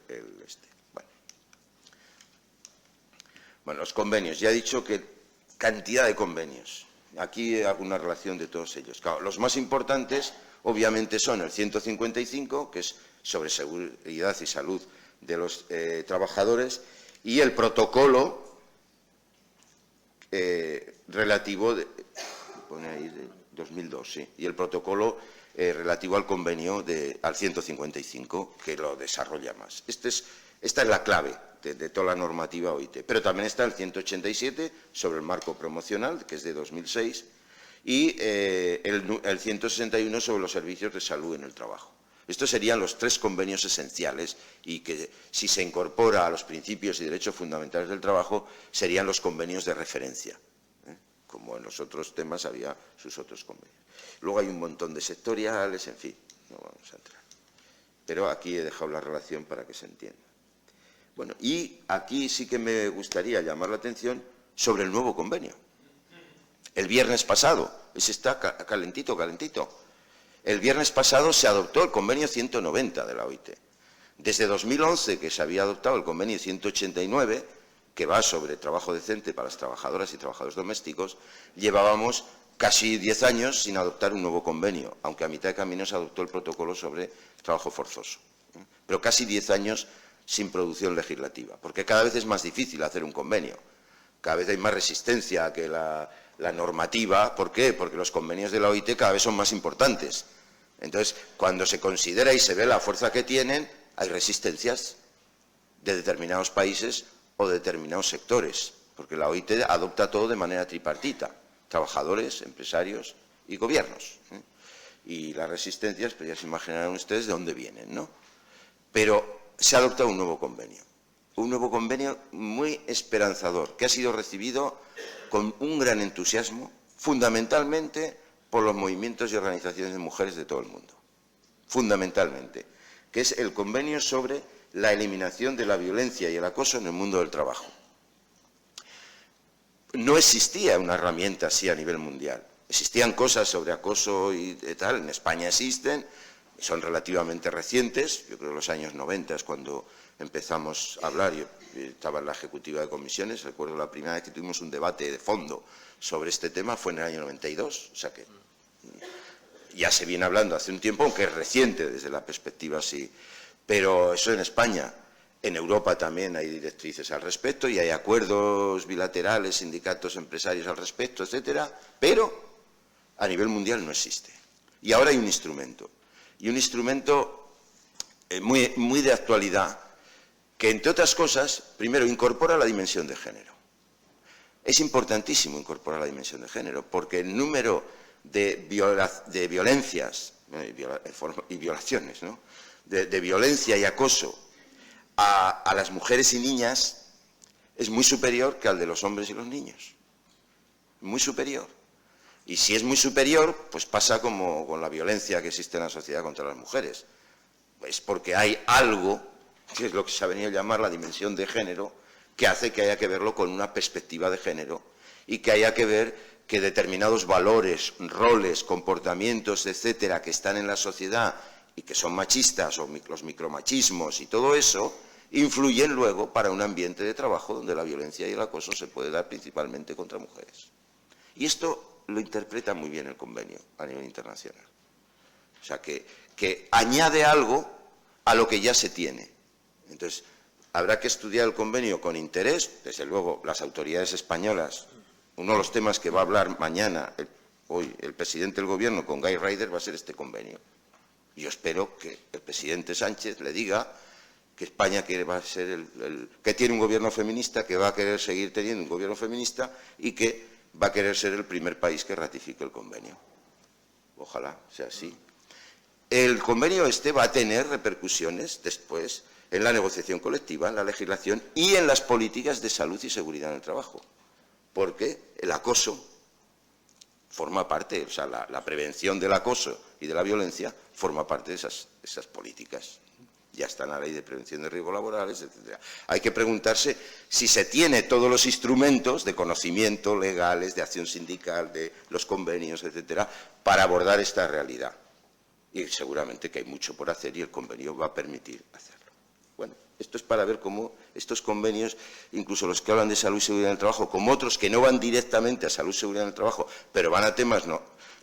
Bueno, los convenios. Ya he dicho que cantidad de convenios. Aquí hago una relación de todos ellos. Claro, los más importantes, obviamente, son el 155, que es sobre seguridad y salud de los trabajadores, y el protocolo relativo, pone ahí, de 2002, sí, y el protocolo relativo al convenio al 155, que lo desarrolla más. Esta es la clave de toda la normativa OIT. Pero también está el 187 sobre el marco promocional, que es de 2006, y el 161 sobre los servicios de salud en el trabajo. Estos serían los 3 convenios esenciales y que, si se incorpora a los principios y derechos fundamentales del trabajo, serían los convenios de referencia. Como en los otros temas había sus otros convenios. Luego hay un montón de sectoriales, en fin, no vamos a entrar. Pero aquí he dejado la relación para que se entienda. Bueno, y aquí sí que me gustaría llamar la atención sobre el nuevo convenio. El viernes pasado, ese está calentito, calentito. El viernes pasado se adoptó el convenio 190 de la OIT. Desde 2011, que se había adoptado el convenio 189, que va sobre trabajo decente para las trabajadoras y trabajadores domésticos, llevábamos casi 10 años sin adoptar un nuevo convenio, aunque a mitad de camino se adoptó el protocolo sobre trabajo forzoso. Pero casi 10 años sin producción legislativa, porque cada vez es más difícil hacer un convenio. Cada vez hay más resistencia a que la normativa. ¿Por qué? Porque los convenios de la OIT cada vez son más importantes. Entonces, cuando se considera y se ve la fuerza que tienen, hay resistencias de determinados países o de determinados sectores, porque la OIT adopta todo de manera tripartita, trabajadores, empresarios y gobiernos. Y las resistencias, pues ya se imaginarán ustedes de dónde vienen, ¿no? Pero se ha adoptado un nuevo convenio muy esperanzador, que ha sido recibido con un gran entusiasmo, fundamentalmente por los movimientos y organizaciones de mujeres de todo el mundo, fundamentalmente, que es el convenio sobre la eliminación de la violencia y el acoso en el mundo del trabajo. No existía una herramienta así a nivel mundial. Existían cosas sobre acoso y tal, en España existen, son relativamente recientes, yo creo que los años 90 es cuando empezamos a hablar. Yo estaba en la ejecutiva de comisiones, recuerdo la primera vez que tuvimos un debate de fondo sobre este tema fue en el año 92, o sea que ya se viene hablando hace un tiempo, aunque es reciente desde la perspectiva así, pero eso en España. En Europa también hay directrices al respecto y hay acuerdos bilaterales, sindicatos, empresarios al respecto, etcétera, pero a nivel mundial no existe. Y ahora hay un instrumento, y un instrumento muy de actualidad, que entre otras cosas, primero, incorpora la dimensión de género. Es importantísimo incorporar la dimensión de género, porque el número de violencias y violaciones, ¿no?, de violencia y acoso a las mujeres y niñas es muy superior que al de los hombres y los niños. Muy superior. Y si es muy superior, pues pasa como con la violencia que existe en la sociedad contra las mujeres. Es porque hay algo que es lo que se ha venido a llamar la dimensión de género, que hace que haya que verlo con una perspectiva de género y que haya que ver que determinados valores, roles, comportamientos, etcétera, que están en la sociedad y que son machistas o los micromachismos y todo eso, influyen luego para un ambiente de trabajo donde la violencia y el acoso se puede dar principalmente contra mujeres. Y esto lo interpreta muy bien el convenio a nivel internacional. O sea, que añade algo a lo que ya se tiene. Entonces, habrá que estudiar el convenio con interés. Desde luego, las autoridades españolas, uno de los temas que va a hablar mañana, hoy, el presidente del Gobierno con Guy Ryder va a ser este convenio. Y yo espero que el presidente Sánchez le diga que España va a ser que tiene un gobierno feminista, que va a querer seguir teniendo un gobierno feminista y que va a querer ser el primer país que ratifique el convenio. Ojalá sea así. El convenio este va a tener repercusiones después en la negociación colectiva, en la legislación y en las políticas de salud y seguridad en el trabajo, porque el acoso forma parte, o sea, la prevención del acoso y de la violencia forma parte de esas políticas. Ya está en la Ley de Prevención de Riesgos Laborales, etc. Hay que preguntarse si se tiene todos los instrumentos de conocimiento legales, de acción sindical, de los convenios, etcétera, para abordar esta realidad. Y seguramente que hay mucho por hacer y el convenio va a permitir hacerlo. Bueno, esto es para ver cómo estos convenios, incluso los que hablan de salud y seguridad en el trabajo, como otros que no van directamente a salud y seguridad en el trabajo, pero van a temas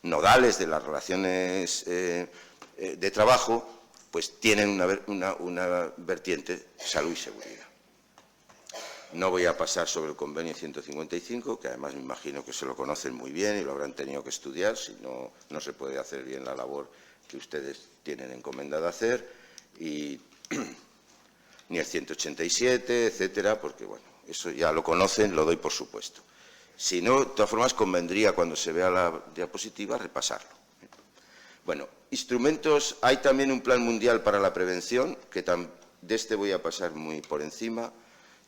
nodales de las relaciones de trabajo, pues tienen una vertiente salud y seguridad. No voy a pasar sobre el convenio 155, que además me imagino que se lo conocen muy bien y lo habrán tenido que estudiar, si no, no se puede hacer bien la labor que ustedes tienen encomendada hacer, y ni el 187, etcétera, porque, bueno, eso ya lo conocen, lo doy por supuesto. Si no, de todas formas, convendría, cuando se vea la diapositiva, repasarlo. Bueno, instrumentos, hay también un plan mundial para la prevención, que de este voy a pasar muy por encima.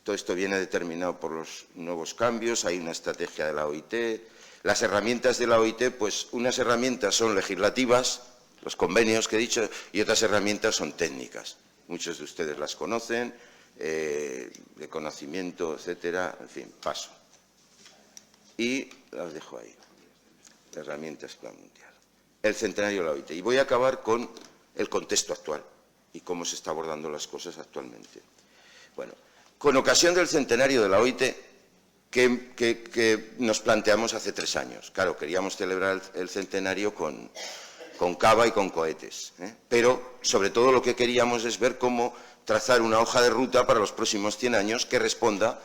Todo esto viene determinado por los nuevos cambios, hay una estrategia de la OIT. Las herramientas de la OIT, pues unas herramientas son legislativas, los convenios que he dicho, y otras herramientas son técnicas. Muchos de ustedes las conocen, de conocimiento, etcétera, en fin, paso. Y las dejo ahí, herramientas plan mundial. El centenario de la OIT. Y voy a acabar con el contexto actual y cómo se está abordando las cosas actualmente. Bueno, con ocasión del centenario de la OIT, que nos planteamos hace 3 años. Claro, queríamos celebrar el centenario con cava y con cohetes, pero sobre todo lo que queríamos es ver cómo trazar una hoja de ruta para los próximos 100 años que responda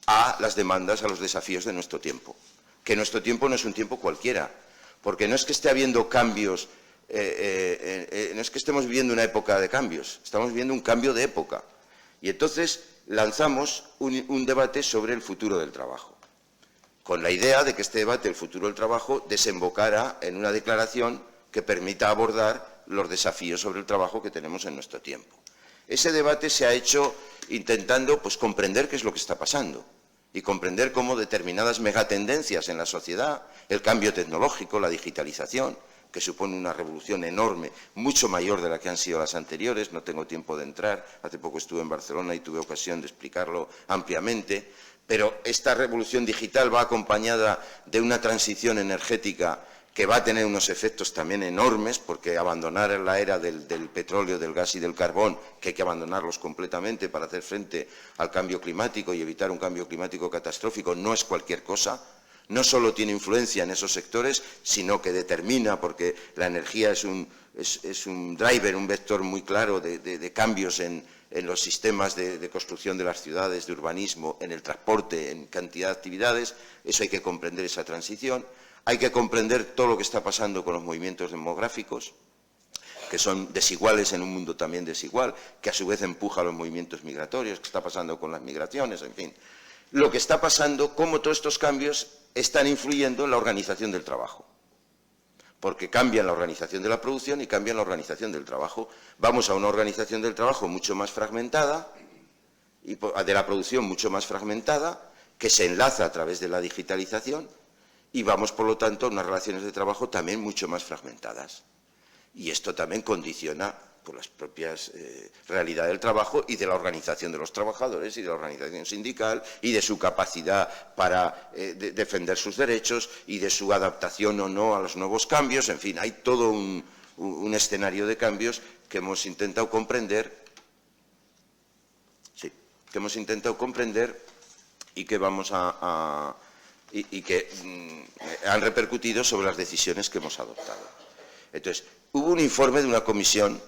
a las demandas, a los desafíos de nuestro tiempo. Que nuestro tiempo no es un tiempo cualquiera, porque no es que esté habiendo cambios, no es que estemos viviendo una época de cambios, estamos viviendo un cambio de época. Y entonces lanzamos un debate sobre el futuro del trabajo, con la idea de que este debate, el futuro del trabajo, desembocara en una declaración que permita abordar los desafíos sobre el trabajo que tenemos en nuestro tiempo. Ese debate se ha hecho intentando, pues, comprender qué es lo que está pasando y comprender cómo determinadas megatendencias en la sociedad, el cambio tecnológico, la digitalización, que supone una revolución enorme, mucho mayor de la que han sido las anteriores, no tengo tiempo de entrar, hace poco estuve en Barcelona y tuve ocasión de explicarlo ampliamente, pero esta revolución digital va acompañada de una transición energética que va a tener unos efectos también enormes, porque abandonar la era del petróleo, del gas y del carbón, que hay que abandonarlos completamente para hacer frente al cambio climático y evitar un cambio climático catastrófico, no es cualquier cosa. No solo tiene influencia en esos sectores, sino que determina, porque la energía es un driver, un vector muy claro de cambios en los sistemas de construcción de las ciudades, de urbanismo, en el transporte, en cantidad de actividades. Eso hay que comprender, esa transición. Hay que comprender todo lo que está pasando con los movimientos demográficos, que son desiguales en un mundo también desigual, que a su vez empuja los movimientos migratorios, que está pasando con las migraciones, en fin. Lo que está pasando, cómo todos estos cambios están influyendo en la organización del trabajo. Porque cambian la organización de la producción y cambian la organización del trabajo. Vamos a una organización del trabajo mucho más fragmentada, y de la producción mucho más fragmentada, que se enlaza a través de la digitalización, y vamos, por lo tanto, a unas relaciones de trabajo también mucho más fragmentadas. Y esto también condiciona por las propias realidades del trabajo y de la organización de los trabajadores y de la organización sindical y de su capacidad para defender sus derechos y de su adaptación o no a los nuevos cambios. En fin, hay todo un escenario de cambios que hemos intentado comprender, y que han repercutido sobre las decisiones que hemos adoptado. Entonces, hubo un informe de una comisión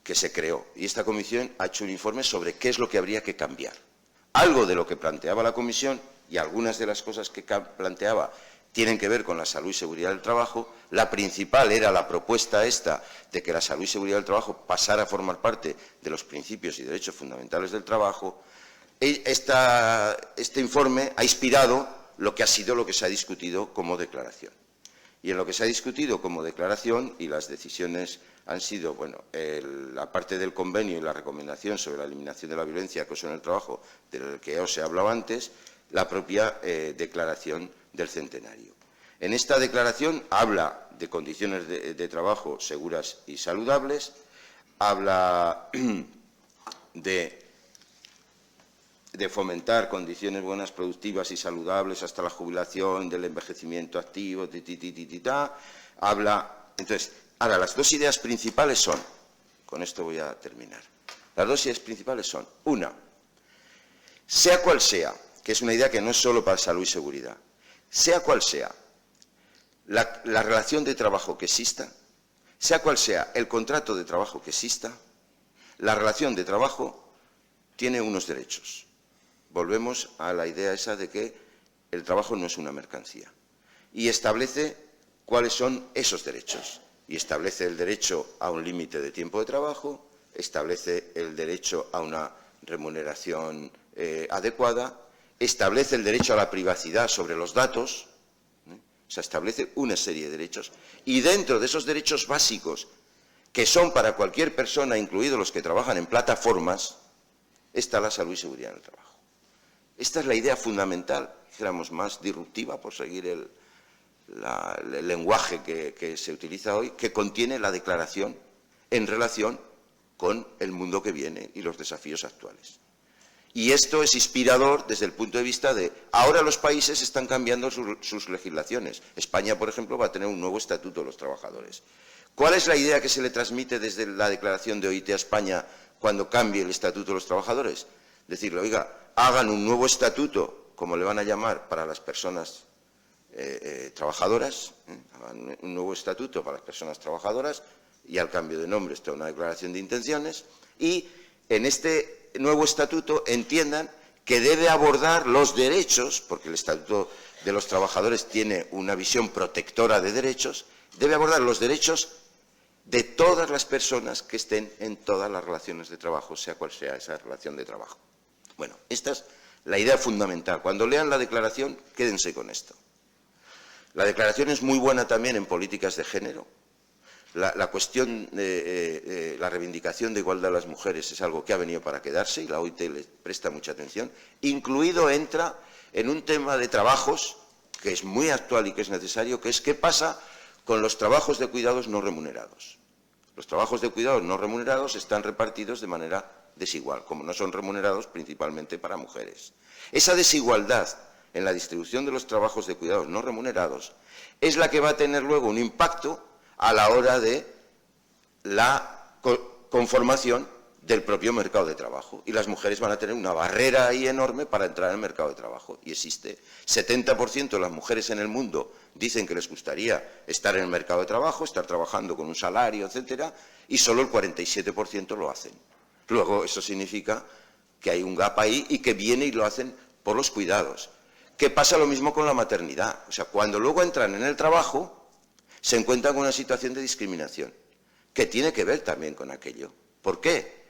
que se creó y esta comisión ha hecho un informe sobre qué es lo que habría que cambiar. Algo de lo que planteaba la comisión y algunas de las cosas que planteaba tienen que ver con la salud y seguridad del trabajo. La principal era la propuesta esta de que la salud y seguridad del trabajo pasara a formar parte de los principios y derechos fundamentales del trabajo. Este informe ha inspirado lo que se ha discutido como declaración. Y en lo que se ha discutido como declaración, y las decisiones han sido, bueno, la parte del convenio y la recomendación sobre la eliminación de la violencia y acoso en el trabajo, del que os he hablado antes, la propia declaración del centenario. En esta declaración habla de condiciones de trabajo seguras y saludables, habla de fomentar condiciones buenas, productivas y saludables hasta la jubilación, del envejecimiento activo, habla. Entonces, ahora, las dos ideas principales son, con esto voy a terminar, las dos ideas principales son, una, sea cual sea, que es una idea que no es solo para salud y seguridad, sea cual sea la relación de trabajo que exista, sea cual sea el contrato de trabajo que exista, la relación de trabajo tiene unos derechos. Volvemos a la idea esa de que el trabajo no es una mercancía. Y establece cuáles son esos derechos. Y establece el derecho a un límite de tiempo de trabajo, establece el derecho a una remuneración adecuada, establece el derecho a la privacidad sobre los datos, o sea, establece una serie de derechos. Y dentro de esos derechos básicos, que son para cualquier persona, incluidos los que trabajan en plataformas, está la salud y seguridad en el trabajo. Esta es la idea fundamental, dijéramos más disruptiva, por seguir el lenguaje que se utiliza hoy, que contiene la declaración en relación con el mundo que viene y los desafíos actuales. Y esto es inspirador desde el punto de vista de, ahora los países están cambiando sus legislaciones. España, por ejemplo, va a tener un nuevo estatuto de los trabajadores. ¿Cuál es la idea que se le transmite desde la declaración de OIT a España cuando cambie el estatuto de los trabajadores? Decirle, oiga, hagan un nuevo estatuto, como le van a llamar, para las personas trabajadoras, hagan un nuevo estatuto para las personas trabajadoras, y al cambio de nombre está una declaración de intenciones, y en este nuevo estatuto entiendan que debe abordar los derechos, porque el estatuto de los trabajadores tiene una visión protectora de derechos, debe abordar los derechos de todas las personas que estén en todas las relaciones de trabajo, sea cual sea esa relación de trabajo. Bueno, esta es la idea fundamental. Cuando lean la declaración, quédense con esto. La declaración es muy buena también en políticas de género. La cuestión de la reivindicación de igualdad de las mujeres es algo que ha venido para quedarse y la OIT le presta mucha atención. Incluido entra en un tema de trabajos que es muy actual y que es necesario, que es qué pasa con los trabajos de cuidados no remunerados. Los trabajos de cuidados no remunerados están repartidos de manera desigual, como no son remunerados principalmente para mujeres. Esa desigualdad en la distribución de los trabajos de cuidados no remunerados es la que va a tener luego un impacto a la hora de la conformación del propio mercado de trabajo. Y las mujeres van a tener una barrera ahí enorme para entrar en el mercado de trabajo. Y existe 70% de las mujeres en el mundo dicen que les gustaría estar en el mercado de trabajo, estar trabajando con un salario, etcétera, y solo el 47% lo hacen. Luego, eso significa que hay un gap ahí y que viene y lo hacen por los cuidados. Que pasa lo mismo con la maternidad. O sea, cuando luego entran en el trabajo, se encuentran con una situación de discriminación, que tiene que ver también con aquello. ¿Por qué?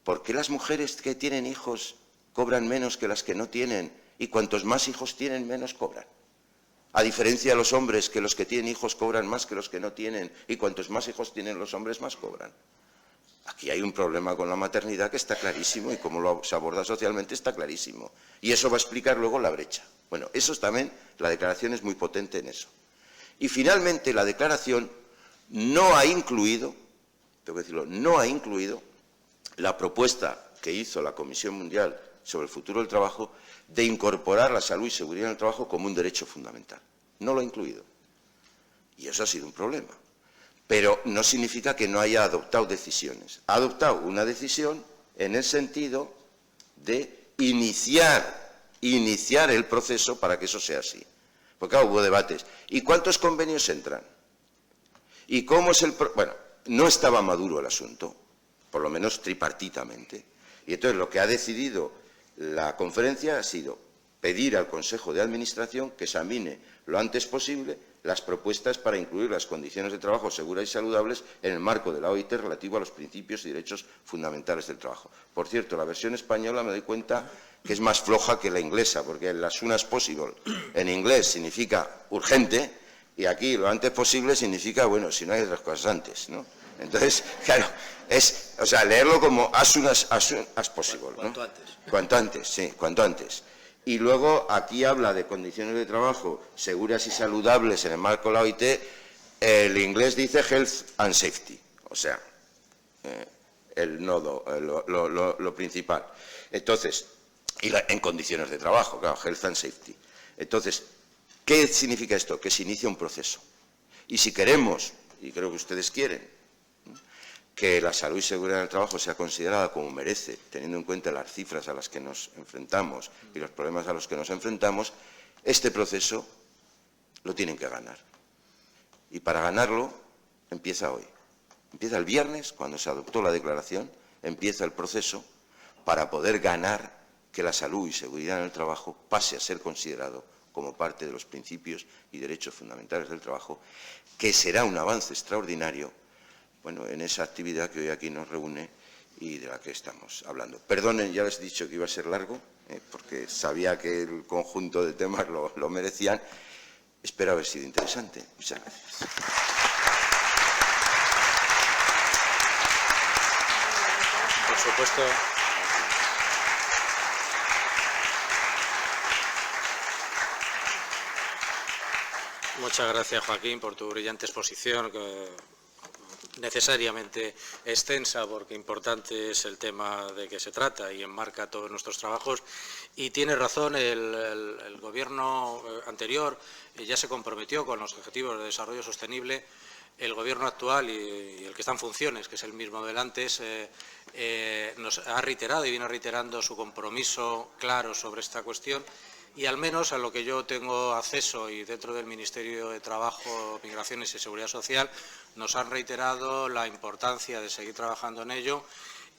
¿Por qué las mujeres que tienen hijos cobran menos que las que no tienen? Y cuantos más hijos tienen, menos cobran. A diferencia de los hombres, que los que tienen hijos cobran más que los que no tienen, y cuantos más hijos tienen los hombres, más cobran. Aquí hay un problema con la maternidad que está clarísimo y como se aborda socialmente está clarísimo. Y eso va a explicar luego la brecha. Bueno, eso también, la declaración es muy potente en eso. Y finalmente la declaración no ha incluido tengo que decirlo, no ha incluido la propuesta que hizo la Comisión Mundial sobre el futuro del trabajo de incorporar la salud y seguridad en el trabajo como un derecho fundamental. No lo ha incluido. Y eso ha sido un problema. Pero no significa que no haya adoptado decisiones. Ha adoptado una decisión en el sentido de iniciar el proceso para que eso sea así. Porque claro, hubo debates. ¿Y cuántos convenios entran? ¿Y cómo es el...? Bueno, no estaba maduro el asunto, por lo menos tripartitamente. Y entonces lo que ha decidido la conferencia ha sido pedir al Consejo de Administración que examine lo antes posible las propuestas para incluir las condiciones de trabajo seguras y saludables en el marco de la OIT relativo a los principios y derechos fundamentales del trabajo. Por cierto, la versión española me doy cuenta que es más floja que la inglesa, porque las soon as possible en inglés significa urgente y aquí lo antes posible significa, bueno, si no hay otras cosas antes, ¿no? Entonces, claro, o sea, leerlo como as soon as possible, ¿no? Cuanto antes. Cuanto antes, sí, cuanto antes. Y luego aquí habla de condiciones de trabajo seguras y saludables en el marco de la OIT, el inglés dice health and safety, o sea, el nodo, lo principal. Entonces, en condiciones de trabajo, claro, health and safety. Entonces, ¿qué significa esto? Que se inicia un proceso. Y si queremos, y creo que ustedes quieren, que la salud y seguridad en el trabajo sea considerada como merece, teniendo en cuenta las cifras a las que nos enfrentamos y los problemas a los que nos enfrentamos, este proceso lo tienen que ganar. Y para ganarlo empieza hoy. Empieza el viernes, cuando se adoptó la declaración, empieza el proceso para poder ganar que la salud y seguridad en el trabajo pase a ser considerado como parte de los principios y derechos fundamentales del trabajo, que será un avance extraordinario, bueno, en esa actividad que hoy aquí nos reúne y de la que estamos hablando. Perdonen, ya les he dicho que iba a ser largo, porque sabía que el conjunto de temas lo merecían. Espero haber sido interesante. Muchas gracias. Por supuesto. Muchas gracias, Joaquín, por tu brillante exposición, necesariamente extensa, porque importante es el tema de que se trata y enmarca todos nuestros trabajos. Y tiene razón, el Gobierno anterior ya se comprometió con los Objetivos de Desarrollo Sostenible. El Gobierno actual y el que está en funciones, que es el mismo del antes, nos ha reiterado y viene reiterando su compromiso claro sobre esta cuestión. Y al menos a lo que yo tengo acceso y dentro del Ministerio de Trabajo, Migraciones y Seguridad Social, nos han reiterado la importancia de seguir trabajando en ello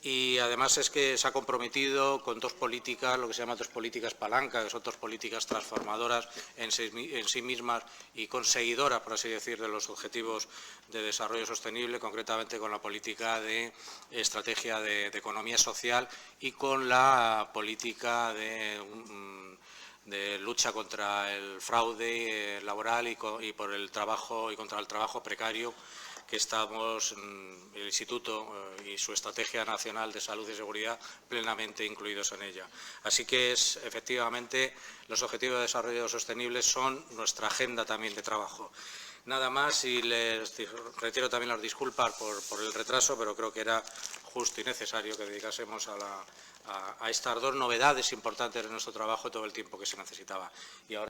y además es que se ha comprometido con dos políticas, lo que se llama dos políticas palanca, que son dos políticas transformadoras en sí mismas y conseguidoras, por así decir, de los objetivos de desarrollo sostenible, concretamente con la política de estrategia de economía social y con la política de lucha contra el fraude laboral y por el trabajo y contra el trabajo precario, que estamos, el Instituto y su Estrategia Nacional de Salud y Seguridad, plenamente incluidos en ella. Así que efectivamente, los Objetivos de Desarrollo Sostenible son nuestra agenda también de trabajo. Nada más y les retiro también las disculpas por el retraso, pero creo que era justo y necesario que dedicásemos a estas dos novedades importantes de nuestro trabajo todo el tiempo que se necesitaba. Y ahora